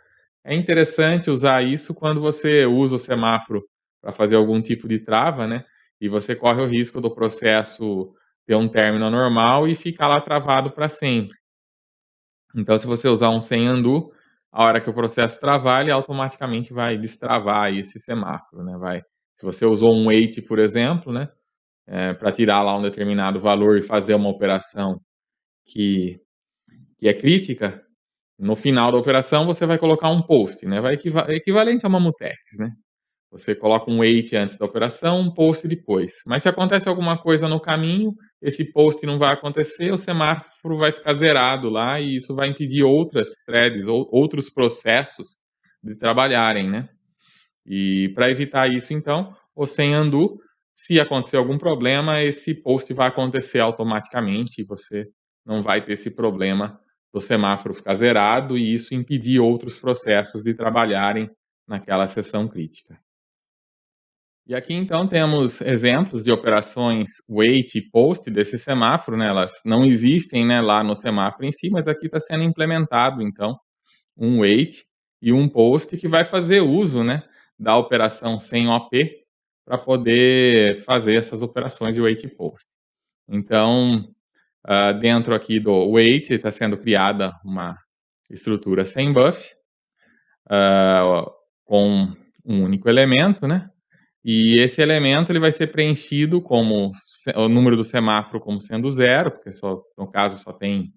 é interessante usar isso quando você usa o semáforo para fazer algum tipo de trava, né? E você corre o risco do processo ter um término normal e ficar lá travado para sempre. Então, se você usar um sem undo, a hora que o processo travar, ele automaticamente vai destravar esse semáforo, né? Se você usou um wait, por exemplo, né? Para tirar lá um determinado valor e fazer uma operação que, que é crítica, no final da operação você vai colocar um post, né? Equivalente a uma mutex, né? Você coloca um wait antes da operação, um post depois. Mas se acontece alguma coisa no caminho, esse post não vai acontecer, o semáforo vai ficar zerado lá e isso vai impedir outras threads ou outros processos de trabalharem, né? E para evitar isso, então, o sem undo, se acontecer algum problema, esse post vai acontecer automaticamente e você não vai ter esse problema do semáforo ficar zerado e isso impedir outros processos de trabalharem naquela seção crítica. E aqui então temos exemplos de operações wait e post desse semáforo, né? Elas não existem, né, lá no semáforo em si, mas aqui está sendo implementado então um wait e um post que vai fazer uso, né, da operação sem OP para poder fazer essas operações de wait e post. Então, dentro aqui do wait está sendo criada uma estrutura sem buff com um único elemento, né? E esse elemento ele vai ser preenchido como o número do semáforo como sendo zero, porque no caso só tem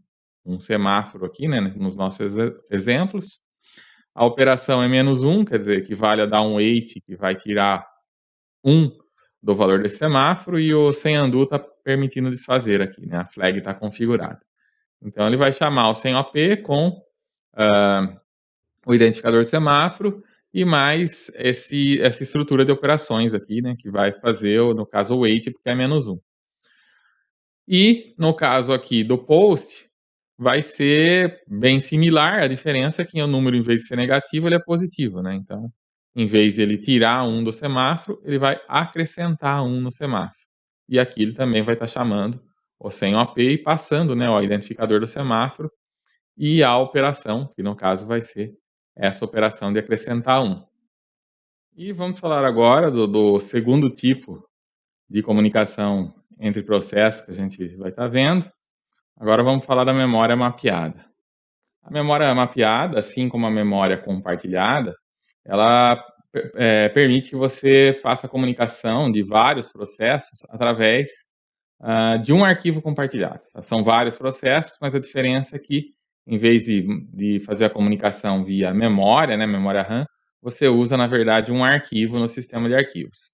um semáforo aqui, né, nos nossos exemplos. A operação é menos 1, quer dizer, equivale a dar um wait que vai tirar 1 do valor desse semáforo, e o sem undo está permitindo desfazer aqui, né, a flag está configurada. Então ele vai chamar o sem OP com o identificador de semáforo e mais essa estrutura de operações aqui, né, que vai fazer, no caso, o wait, porque é menos 1. E no caso aqui do post, vai ser bem similar, a diferença é que o número, em vez de ser negativo, ele é positivo, né? Então, em vez de ele tirar 1 do semáforo, ele vai acrescentar 1 no semáforo. E aqui ele também vai estar chamando o sem OP e passando, né, o identificador do semáforo e a operação, que no caso vai ser essa operação de acrescentar 1. E vamos falar agora do segundo tipo de comunicação entre processos que a gente vai estar vendo. Agora vamos falar da memória mapeada. A memória mapeada, assim como a memória compartilhada, ela permite que você faça a comunicação de vários processos através de um arquivo compartilhado. São vários processos, mas a diferença é que, em vez de fazer a comunicação via memória, né, memória RAM, você usa, na verdade, um arquivo no sistema de arquivos.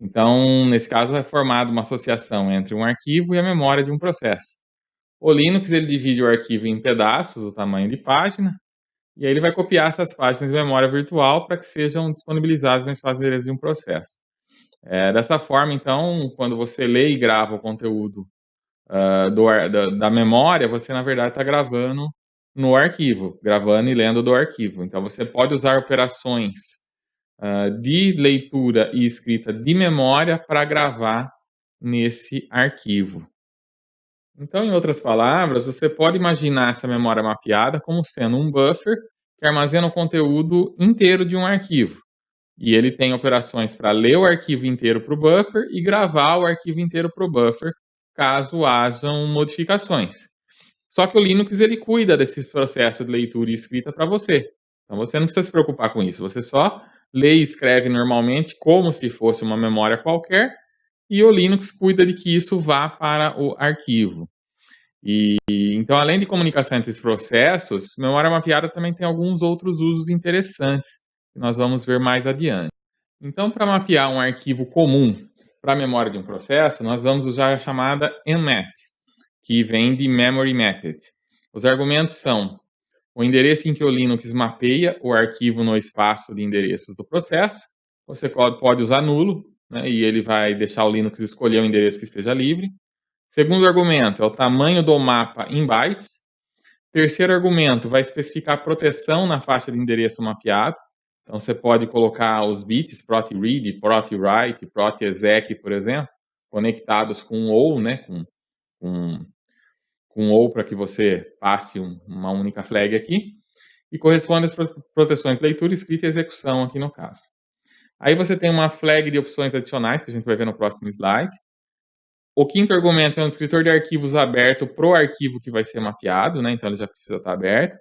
Então, nesse caso, é formada uma associação entre um arquivo e a memória de um processo. O Linux ele divide o arquivo em pedaços, do tamanho de página, e aí ele vai copiar essas páginas de memória virtual para que sejam disponibilizadas no espaço de endereço de um processo. Dessa forma, então, quando você lê e grava o conteúdo da memória, você na verdade está gravando no arquivo, gravando e lendo do arquivo. Então você pode usar operações de leitura e escrita de memória para gravar nesse arquivo. Então, em outras palavras, você pode imaginar essa memória mapeada como sendo um buffer que armazena o conteúdo inteiro de um arquivo. E ele tem operações para ler o arquivo inteiro para o buffer e gravar o arquivo inteiro para o buffer, caso hajam modificações. Só que o Linux ele cuida desse processo de leitura e escrita para você. Então você não precisa se preocupar com isso. Você só lê e escreve normalmente como se fosse uma memória qualquer e o Linux cuida de que isso vá para o arquivo. Então, além de comunicação entre esses processos, memória mapeada também tem alguns outros usos interessantes que nós vamos ver mais adiante. Então, para mapear um arquivo comum para a memória de um processo, nós vamos usar a chamada mmap, que vem de Memory Mapped. Os argumentos são o endereço em que o Linux mapeia o arquivo no espaço de endereços do processo. Você pode usar nulo, né, e ele vai deixar o Linux escolher o endereço que esteja livre. Segundo argumento é o tamanho do mapa em bytes. Terceiro argumento vai especificar proteção na faixa de endereço mapeado. Então você pode colocar os bits prot read, prot write, prot exec, por exemplo, conectados com ou, né, com ou para que você passe uma única flag aqui, e corresponde às proteções de leitura, escrita e execução aqui no caso. Aí você tem uma flag de opções adicionais, que a gente vai ver no próximo slide. O quinto argumento é um descritor de arquivos aberto para o arquivo que vai ser mapeado, né? Então ele já precisa estar aberto.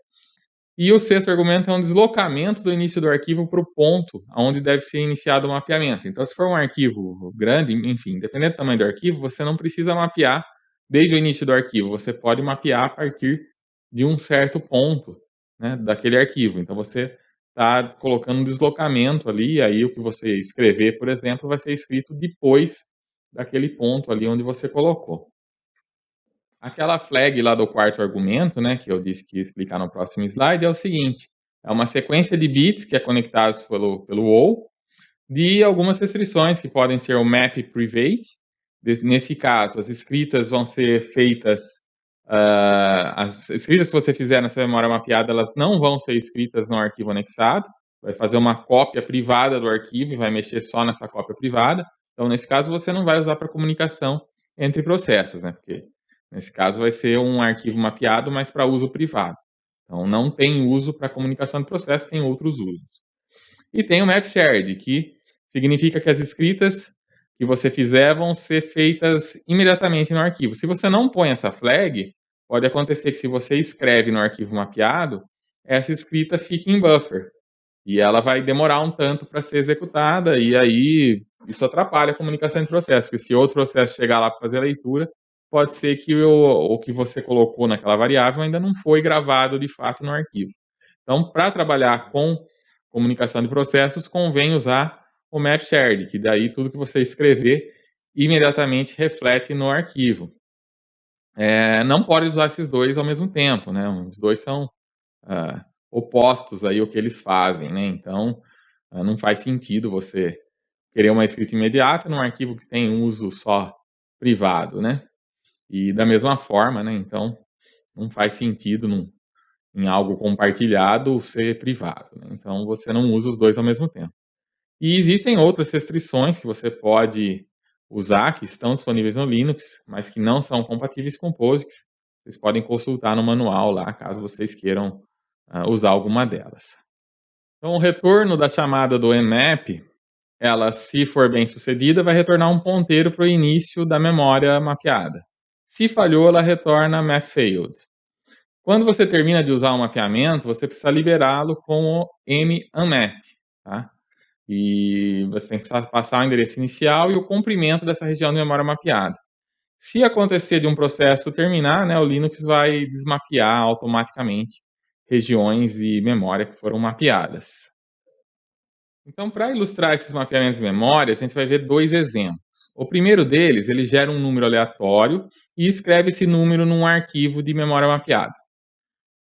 E o sexto argumento é um deslocamento do início do arquivo para o ponto onde deve ser iniciado o mapeamento. Então, se for um arquivo grande, enfim, dependendo do tamanho do arquivo, você não precisa mapear desde o início do arquivo. Você pode mapear a partir de um certo ponto, né, daquele arquivo. Então, você está colocando um deslocamento ali, e aí o que você escrever, por exemplo, vai ser escrito depois daquele ponto ali onde você colocou. Aquela flag lá do quarto argumento, né, que eu disse que ia explicar no próximo slide, é o seguinte: é uma sequência de bits que é conectados pelo OU, de algumas restrições que podem ser o map private. Nesse caso, as escritas vão ser feitas, as escritas que você fizer nessa memória mapeada, elas não vão ser escritas no arquivo anexado, vai fazer uma cópia privada do arquivo e vai mexer só nessa cópia privada. Então, nesse caso, você não vai usar para comunicação entre processos, né, porque nesse caso vai ser um arquivo mapeado, mas para uso privado. Então, não tem uso para comunicação de processo, tem outros usos. E tem o map shared, que significa que as escritas que você fizer vão ser feitas imediatamente no arquivo. Se você não põe essa flag, pode acontecer que se você escreve no arquivo mapeado, essa escrita fique em buffer. E ela vai demorar um tanto para ser executada, e aí isso atrapalha a comunicação entre processos, porque se outro processo chegar lá para fazer a leitura, pode ser que o que você colocou naquela variável ainda não foi gravado de fato no arquivo. Então, para trabalhar com comunicação de processos, convém usar o map shared, que daí tudo que você escrever imediatamente reflete no arquivo. Não pode usar esses dois ao mesmo tempo, né? Os dois são opostos aí ao que eles fazem, né? Então, não faz sentido você querer uma escrita imediata num arquivo que tem uso só privado, né? E da mesma forma, né? Então, não faz sentido em algo compartilhado ser privado, né? Então, você não usa os dois ao mesmo tempo. E existem outras restrições que você pode usar, que estão disponíveis no Linux, mas que não são compatíveis com POSIX. Vocês podem consultar no manual lá, caso vocês queiram usar alguma delas. Então, o retorno da chamada do mmap, ela, se for bem sucedida, vai retornar um ponteiro para o início da memória mapeada. Se falhou, ela retorna map failed. Quando você termina de usar o mapeamento, você precisa liberá-lo com o mmap, tá? E você tem que passar o endereço inicial e o comprimento dessa região de memória mapeada. Se acontecer de um processo terminar, né, o Linux vai desmapear automaticamente regiões de memória que foram mapeadas. Então, para ilustrar esses mapeamentos de memória, a gente vai ver dois exemplos. O primeiro deles, ele gera um número aleatório e escreve esse número num arquivo de memória mapeada.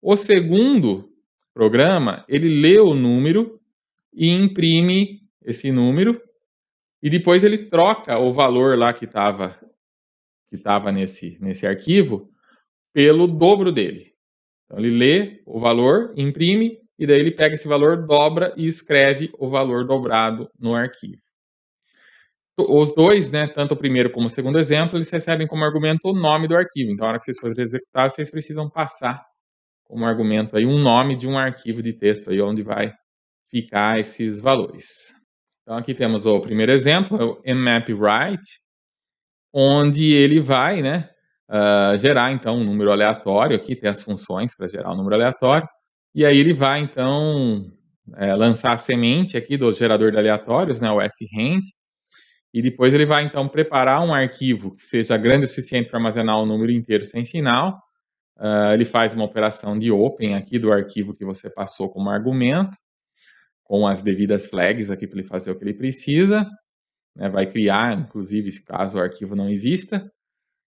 O segundo programa, ele lê o número e imprime esse número e depois ele troca o valor lá que estava nesse arquivo pelo dobro dele. Então ele lê o valor, imprime e daí ele pega esse valor, dobra e escreve o valor dobrado no arquivo. Os dois, né, tanto o primeiro como o segundo exemplo, eles recebem como argumento o nome do arquivo. Então, na hora que vocês forem executar, vocês precisam passar como argumento aí um nome de um arquivo de texto aí onde vai ficar esses valores. Então, aqui temos o primeiro exemplo, é o mmapWrite, onde ele vai, né, gerar então um número aleatório. Aqui tem as funções para gerar um número aleatório. E aí ele vai então lançar a semente aqui do gerador de aleatórios, né, o srand, e depois ele vai então preparar um arquivo que seja grande o suficiente para armazenar o número inteiro sem sinal. Ele faz uma operação de open aqui do arquivo que você passou como argumento, com as devidas flags aqui para ele fazer o que ele precisa, né, vai criar, inclusive, caso o arquivo não exista.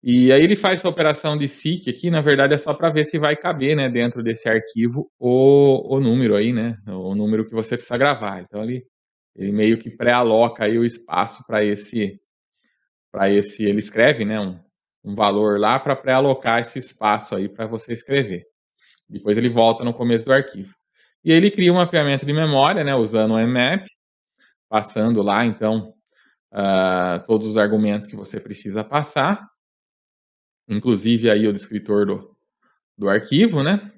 E aí ele faz essa operação de seek aqui, na verdade é só para ver se vai caber, né, dentro desse arquivo o número aí, né, o número que você precisa gravar. Então ele meio que pré-aloca aí o espaço para esse, ele escreve, né, um valor lá para pré-alocar esse espaço aí para você escrever. Depois ele volta no começo do arquivo. E aí ele cria um mapeamento de memória, né, usando o mmap, passando lá então todos os argumentos que você precisa passar, inclusive aí o descritor do arquivo, né?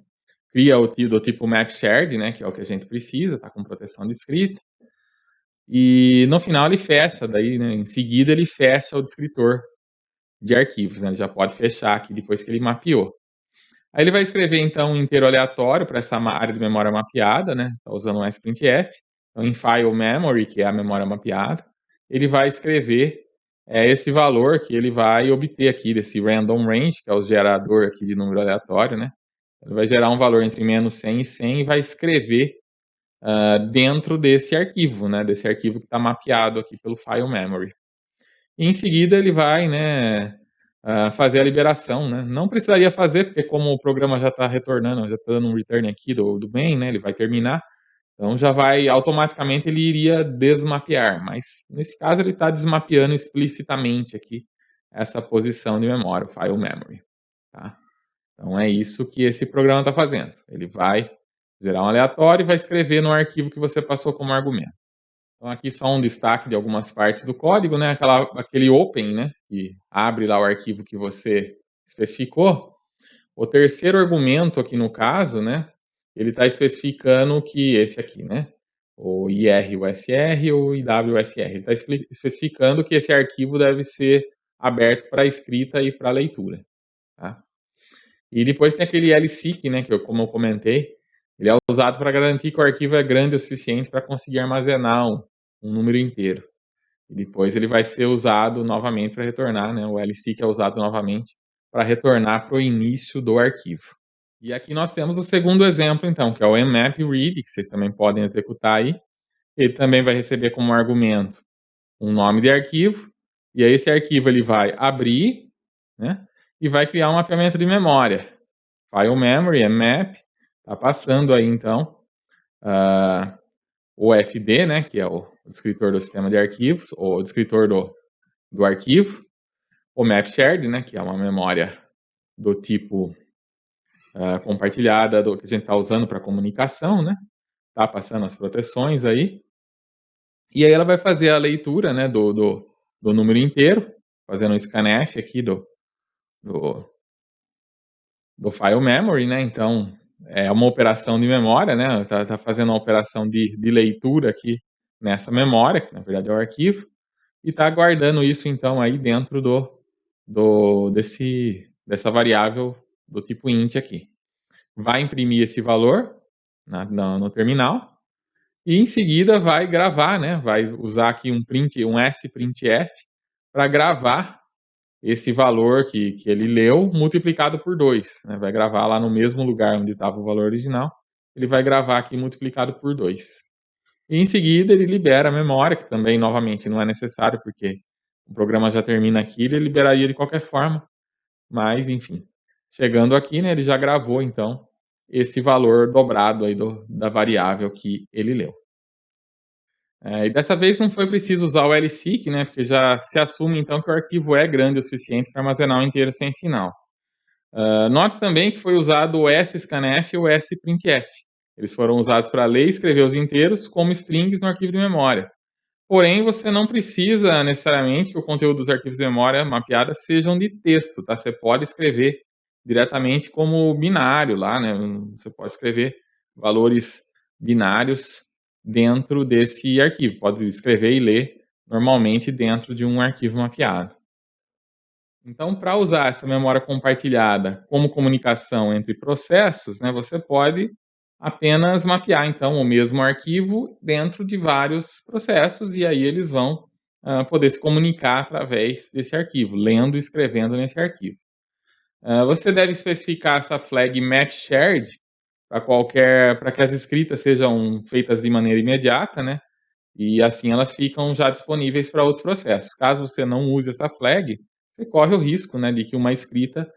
Cria o do tipo map shared, né, que é o que a gente precisa, tá com proteção de escrita. E no final ele fecha, daí, né, em seguida ele fecha o descritor de arquivos, né? Ele já pode fechar aqui depois que ele mapeou. Aí ele vai escrever então um inteiro aleatório para essa área de memória mapeada, né? Tá usando um sprintf. Então em file memory, que é a memória mapeada, ele vai escrever esse valor que ele vai obter aqui desse random range, que é o gerador aqui de número aleatório, né? Ele vai gerar um valor entre menos 100 e 100 e vai escrever dentro desse arquivo, né? Desse arquivo que está mapeado aqui pelo file memory. E em seguida ele vai, né, fazer a liberação, né? Não precisaria fazer, porque como o programa já está retornando, já está dando um return aqui do main, né? Ele vai terminar. Então já vai, automaticamente ele iria desmapear, mas nesse caso ele está desmapeando explicitamente aqui essa posição de memória, o file memory. Tá? Então é isso que esse programa está fazendo. Ele vai gerar um aleatório e vai escrever no arquivo que você passou como argumento. Então aqui só um destaque de algumas partes do código, né? Aquele open, né? Que abre lá o arquivo que você especificou. O terceiro argumento aqui no caso, né? Ele está especificando que esse aqui, né? O IRUSR ou IWSR. Ele está especificando que esse arquivo deve ser aberto para escrita e para leitura. Tá? E depois tem aquele lseek, né? Que como eu comentei, ele é usado para garantir que o arquivo é grande o suficiente para conseguir armazenar um número inteiro. E depois ele vai ser usado novamente para retornar, né? O lseek é usado novamente para retornar para o início do arquivo. E aqui nós temos o segundo exemplo, então, que é o mmapRead, que vocês também podem executar aí. Ele também vai receber como argumento um nome de arquivo, e aí esse arquivo ele vai abrir, né? E vai criar um mapeamento de memória. File memory, mmap, está passando aí, então, o FD, né, que é o descritor do sistema de arquivos, ou o descritor do arquivo, o map shared, né, que é uma memória do tipo compartilhada, do que a gente está usando para comunicação, né, tá passando as proteções aí, e aí ela vai fazer a leitura, né, do número inteiro, fazendo um scanf aqui do file memory, né, então é uma operação de memória, né, tá fazendo uma operação de leitura aqui nessa memória, que na verdade é o arquivo, e está guardando isso então aí dentro dessa variável do tipo int aqui. Vai imprimir esse valor no terminal e em seguida vai gravar, né? Vai usar aqui um sprintf para gravar esse valor que ele leu multiplicado por 2, né? Vai gravar lá no mesmo lugar onde estava o valor original, ele vai gravar aqui multiplicado por 2. E em seguida ele libera a memória, que também, novamente, não é necessário, porque o programa já termina aqui, ele liberaria de qualquer forma, mas enfim. Chegando aqui, né, ele já gravou, então, esse valor dobrado aí da variável que ele leu. E dessa vez não foi preciso usar o lseek, né, porque já se assume então que o arquivo é grande o suficiente para armazenar o inteiro sem sinal. Note também que foi usado o scanf e o sprintf. Eles foram usados para ler e escrever os inteiros como strings no arquivo de memória. Porém, você não precisa necessariamente que o conteúdo dos arquivos de memória mapeada sejam de texto, tá? Você pode escrever diretamente como binário lá, né? Você pode escrever valores binários dentro desse arquivo. Pode escrever e ler normalmente dentro de um arquivo mapeado. Então, para usar essa memória compartilhada como comunicação entre processos, né, você pode apenas mapear então o mesmo arquivo dentro de vários processos e aí eles vão poder se comunicar através desse arquivo, lendo e escrevendo nesse arquivo. Você deve especificar essa flag map shared para que as escritas sejam feitas de maneira imediata, né? E assim elas ficam já disponíveis para outros processos. Caso você não use essa flag, você corre o risco, né, de que uma escrita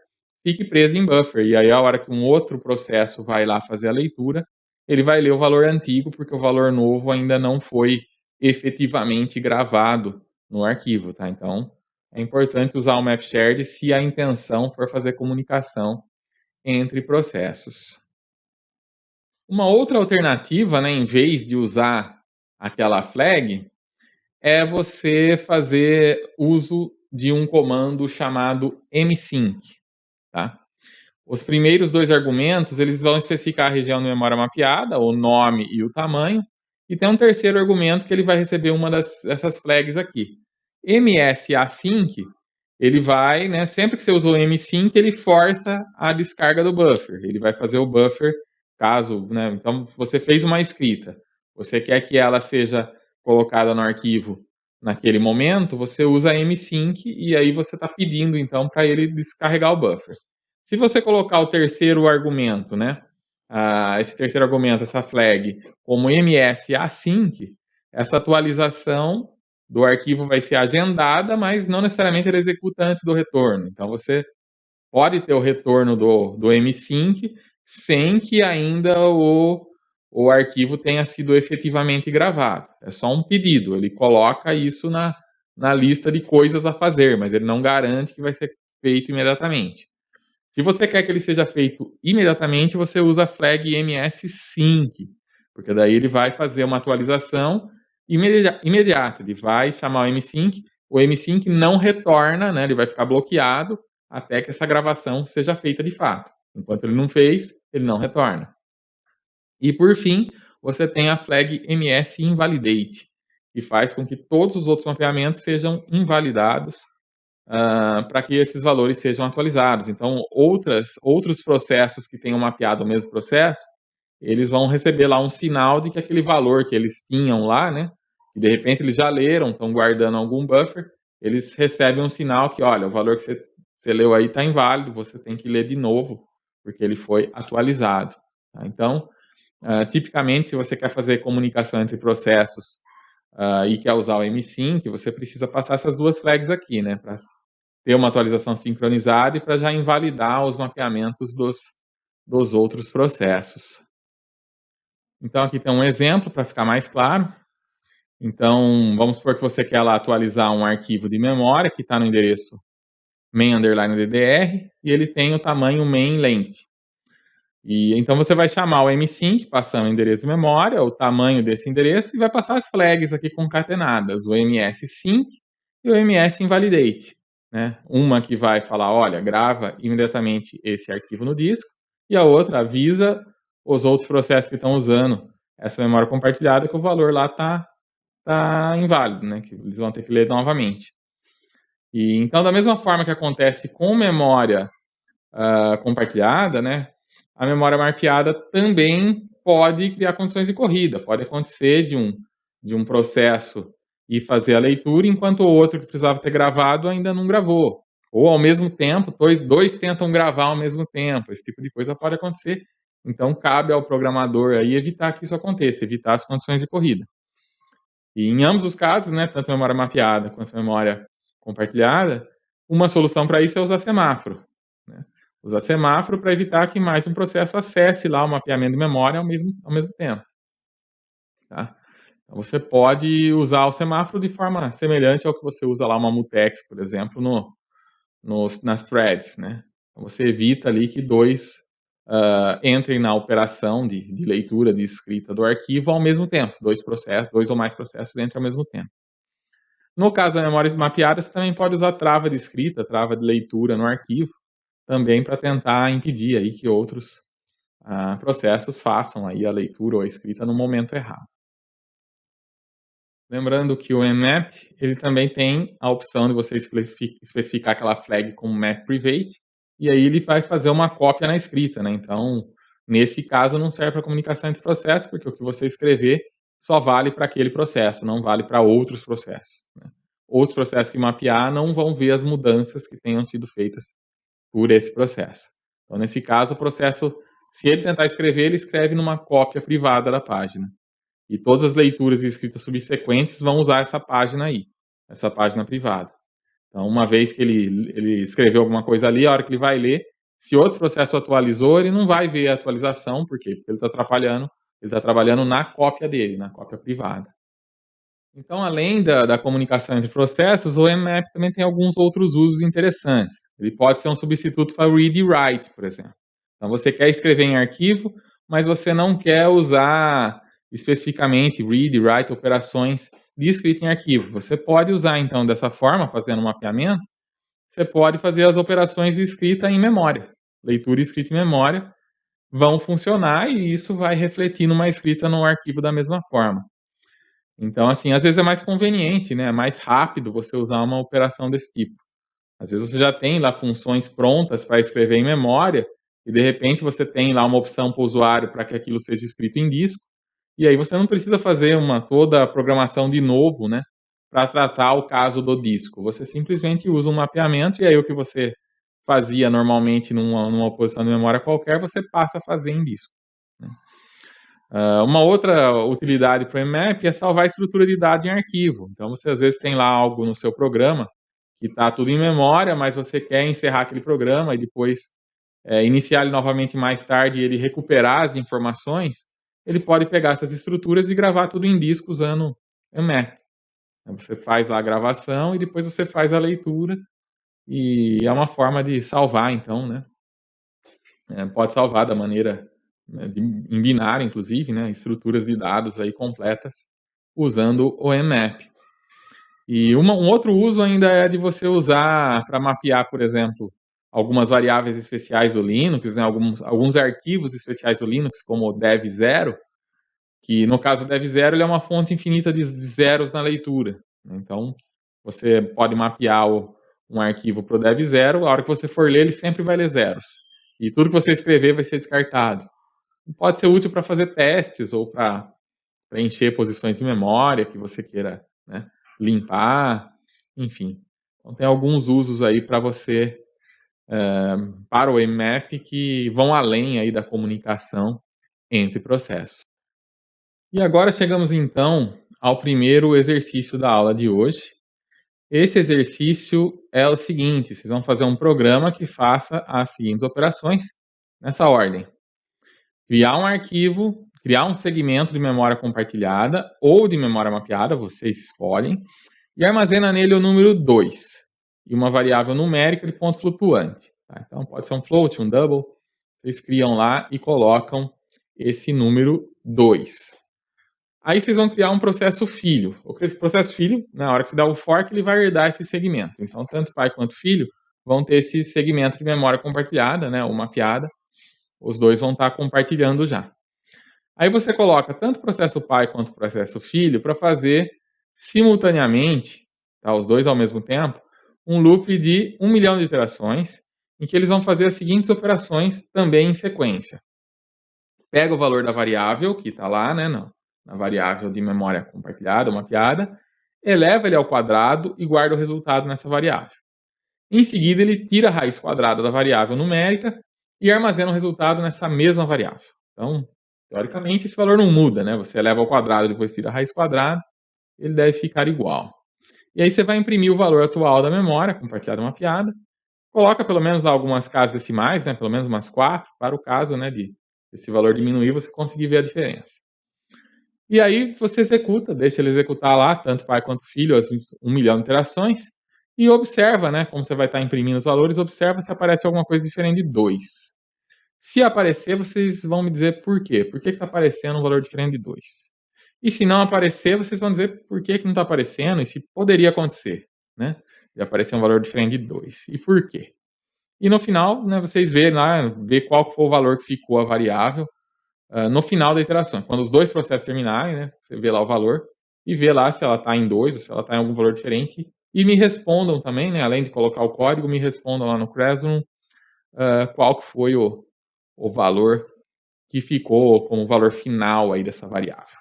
fique presa em buffer. E aí, a hora que um outro processo vai lá fazer a leitura, ele vai ler o valor antigo, porque o valor novo ainda não foi efetivamente gravado no arquivo, tá? Então, é importante usar o map shared se a intenção for fazer comunicação entre processos. Uma outra alternativa, né, em vez de usar aquela flag, é você fazer uso de um comando chamado msync, tá? Os primeiros dois argumentos, eles vão especificar a região de memória mapeada, o nome e o tamanho, e tem um terceiro argumento que ele vai receber uma dessas flags aqui. msasync, ele vai, né, sempre que você usa o msync, ele força a descarga do buffer. Ele vai fazer o buffer, caso, né, então você fez uma escrita, você quer que ela seja colocada no arquivo naquele momento, você usa msync e aí você está pedindo então para ele descarregar o buffer. Se você colocar o terceiro argumento, né, esse terceiro argumento, essa flag, como msasync, essa atualização do arquivo vai ser agendada, mas não necessariamente ele executa antes do retorno. Então você pode ter o retorno do msync sem que ainda o arquivo tenha sido efetivamente gravado. É só um pedido, ele coloca isso na lista de coisas a fazer, mas ele não garante que vai ser feito imediatamente. Se você quer que ele seja feito imediatamente, você usa a flag msync, porque daí ele vai fazer uma atualização imediata. Ele vai chamar o msync não retorna, né, ele vai ficar bloqueado até que essa gravação seja feita de fato. Enquanto ele não fez, ele não retorna. E por fim, você tem a flag msinvalidate, que faz com que todos os outros mapeamentos sejam invalidados para que esses valores sejam atualizados. Então, outros processos que tenham mapeado o mesmo processo, eles vão receber lá um sinal de que aquele valor que eles tinham lá, né, que de repente eles já leram, estão guardando algum buffer, eles recebem um sinal que, olha, o valor que você leu aí está inválido, você tem que ler de novo, porque ele foi atualizado. Tá? Então, tipicamente, se você quer fazer comunicação entre processos e quer usar o msync, você precisa passar essas duas flags aqui, né, para ter uma atualização sincronizada e para já invalidar os mapeamentos dos outros processos. Então, aqui tem um exemplo para ficar mais claro. Então, vamos supor que você quer lá atualizar um arquivo de memória que está no endereço main_ddr e ele tem o tamanho main length. E então você vai chamar o msync, passando o endereço de memória, o tamanho desse endereço, e vai passar as flags aqui concatenadas, o msync e o msinvalidate. Né? Uma que vai falar, olha, grava imediatamente esse arquivo no disco, e a outra avisa os outros processos que estão usando essa memória compartilhada que o valor lá está inválido, né? Que eles vão ter que ler novamente. E então, da mesma forma que acontece com memória compartilhada, né? A memória mapeada também pode criar condições de corrida. Pode acontecer de um processo ir fazer a leitura, enquanto o outro que precisava ter gravado ainda não gravou. Ou ao mesmo tempo, dois tentam gravar ao mesmo tempo, esse tipo de coisa pode acontecer. Então cabe ao programador aí evitar que isso aconteça, evitar as condições de corrida. E em ambos os casos, né, tanto memória mapeada quanto memória compartilhada, uma solução para isso é usar semáforo, né? Usar semáforo para evitar que mais um processo acesse lá o mapeamento de memória ao mesmo tempo, tá? Então você pode usar o semáforo de forma semelhante ao que você usa lá uma mutex, por exemplo, nas threads, né? Então você evita ali que dois entrem na operação de leitura, de escrita do arquivo ao mesmo tempo. Dois ou mais processos entram ao mesmo tempo. No caso da memória mapeada, você também pode usar trava de escrita, trava de leitura no arquivo, também para tentar impedir aí que outros processos façam aí a leitura ou a escrita no momento errado. Lembrando que o mmap, ele também tem a opção de você especificar aquela flag como map private, e aí ele vai fazer uma cópia na escrita, né? Então, nesse caso, não serve para comunicação entre processos, porque o que você escrever só vale para aquele processo, não vale para outros processos, né? Outros processos que mapear não vão ver as mudanças que tenham sido feitas por esse processo. Então, nesse caso, o processo, se ele tentar escrever, ele escreve numa cópia privada da página. E todas as leituras e escritas subsequentes vão usar essa página aí, essa página privada. Então, uma vez que ele escreveu alguma coisa ali, a hora que ele vai ler, se outro processo atualizou, ele não vai ver a atualização, por quê? Porque ele está trabalhando na cópia dele, na cópia privada. Então, além da comunicação entre processos, o mmap também tem alguns outros usos interessantes. Ele pode ser um substituto para read e write, por exemplo. Então, você quer escrever em arquivo, mas você não quer usar especificamente read e write operações de escrita em arquivo. Você pode usar, então, dessa forma, fazendo um mapeamento, você pode fazer as operações de escrita em memória. Leitura e escrita em memória vão funcionar e isso vai refletir numa escrita no arquivo da mesma forma. Então, assim, às vezes é mais conveniente, né? É mais rápido você usar uma operação desse tipo. Às vezes você já tem lá funções prontas para escrever em memória e de repente você tem lá uma opção para o usuário para que aquilo seja escrito em disco. E aí você não precisa fazer toda a programação de novo, né? Para tratar o caso do disco. Você simplesmente usa um mapeamento e aí o que você fazia normalmente numa posição de memória qualquer, você passa a fazer em disco, né? Uma outra utilidade para o mmap é salvar a estrutura de dados em arquivo. Então, você às vezes tem lá algo no seu programa que está tudo em memória, mas você quer encerrar aquele programa e depois iniciar ele novamente mais tarde e ele recuperar as informações, ele pode pegar essas estruturas e gravar tudo em disco usando mmap. Então, você faz lá a gravação e depois você faz a leitura e é uma forma de salvar, então, né? Pode salvar da maneira em binário, inclusive, né, estruturas de dados aí completas usando o mmap. E um outro uso ainda é de você usar para mapear, por exemplo, algumas variáveis especiais do Linux, né, alguns arquivos especiais do Linux, como o dev0, que no caso do dev0 ele é uma fonte infinita de zeros na leitura, né? Então você pode mapear um arquivo para o dev0, a hora que você for ler ele sempre vai ler zeros. E tudo que você escrever vai ser descartado. Pode ser útil para fazer testes ou para preencher posições de memória que você queira, né, limpar, enfim. Então tem alguns usos aí para você, para o mmap, que vão além aí da comunicação entre processos. E agora chegamos então ao primeiro exercício da aula de hoje. Esse exercício é o seguinte: vocês vão fazer um programa que faça as seguintes operações nessa ordem. Criar um arquivo, criar um segmento de memória compartilhada ou de memória mapeada, vocês escolhem, e armazena nele o número 2 e uma variável numérica de ponto flutuante, tá? Então pode ser um float, um double, vocês criam lá e colocam esse número 2. Aí vocês vão criar um processo filho. O processo filho, na hora que você dá o fork, ele vai herdar esse segmento. Então tanto pai quanto filho vão ter esse segmento de memória compartilhada, né, ou mapeada. Os dois vão estar compartilhando já. Aí você coloca tanto o processo pai quanto o processo filho para fazer simultaneamente, tá, os dois ao mesmo tempo, um loop de 1 milhão de iterações, em que eles vão fazer as seguintes operações também em sequência. Pega o valor da variável que está lá, né, na variável de memória compartilhada ou mapeada, eleva ele ao quadrado e guarda o resultado nessa variável. Em seguida, ele tira a raiz quadrada da variável numérica e armazena o resultado nessa mesma variável. Então, teoricamente, esse valor não muda, né? Você eleva ao quadrado e depois tira a raiz quadrada, ele deve ficar igual. E aí você vai imprimir o valor atual da memória, compartilhada e mapeada, coloca pelo menos lá algumas casas decimais, né? Pelo menos umas 4, para o caso, né, de esse valor diminuir, você conseguir ver a diferença. E aí você executa, deixa ele executar lá, tanto pai quanto filho, as 1 milhão de interações, e observa, né, como você vai estar imprimindo os valores, observa se aparece alguma coisa diferente de 2. Se aparecer, vocês vão me dizer por quê. Por que está aparecendo um valor diferente de 2? E se não aparecer, vocês vão dizer por que não está aparecendo e se poderia acontecer, né? De aparecer um valor diferente de 2. E por quê? E no final, né, vocês vê lá, vê qual foi o valor que ficou a variável no final da iteração. Quando os dois processos terminarem, né, você vê lá o valor e vê lá se ela está em 2 ou se ela está em algum valor diferente. E me respondam também, né, além de colocar o código, me respondam lá no Classroom qual que foi o valor que ficou como valor final aí dessa variável.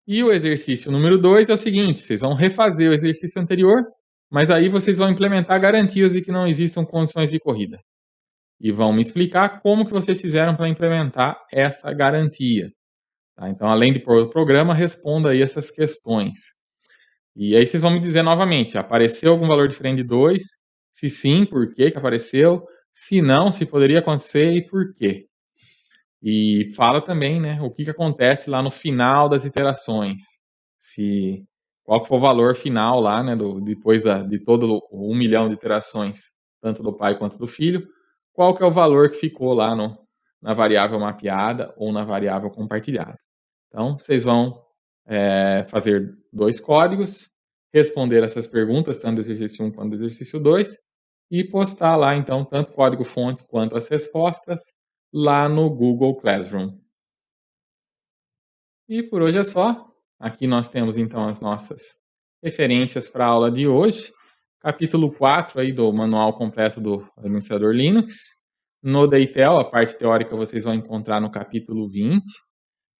E o exercício número 2 é o seguinte, vocês vão refazer o exercício anterior, mas aí vocês vão implementar garantias de que não existam condições de corrida. E vão me explicar como que vocês fizeram para implementar essa garantia. Tá? Então, além de pôr o programa, responda aí essas questões. E aí vocês vão me dizer novamente, apareceu algum valor diferente de 2? Se sim, por que apareceu? Se não, se poderia acontecer e por quê? E fala também, né, o que acontece lá no final das iterações. Qual que foi o valor final lá, né, depois de todo o 1 milhão de iterações, tanto do pai quanto do filho, qual que é o valor que ficou lá na variável mapeada ou na variável compartilhada. Então, vocês vão fazer 2 códigos, responder essas perguntas, tanto do exercício 1 quanto do exercício 2, e postar lá, então, tanto o código-fonte quanto as respostas, lá no Google Classroom. E por hoje é só. Aqui nós temos, então, as nossas referências para a aula de hoje. Capítulo 4 aí do Manual Completo do Administrador Linux. No Deitel, a parte teórica vocês vão encontrar no capítulo 20.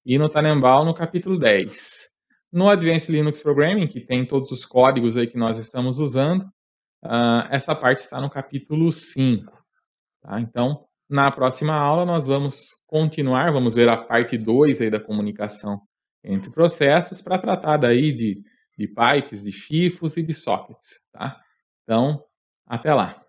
E no Tannenbaum, no capítulo 10. No Advanced Linux Programming, que tem todos os códigos aí que nós estamos usando, essa parte está no capítulo 5. Tá? Então, na próxima aula, nós vamos continuar, vamos ver a parte 2 aí da comunicação entre processos, para tratar daí de pipes, de FIFOs e de sockets. Tá? Então, até lá.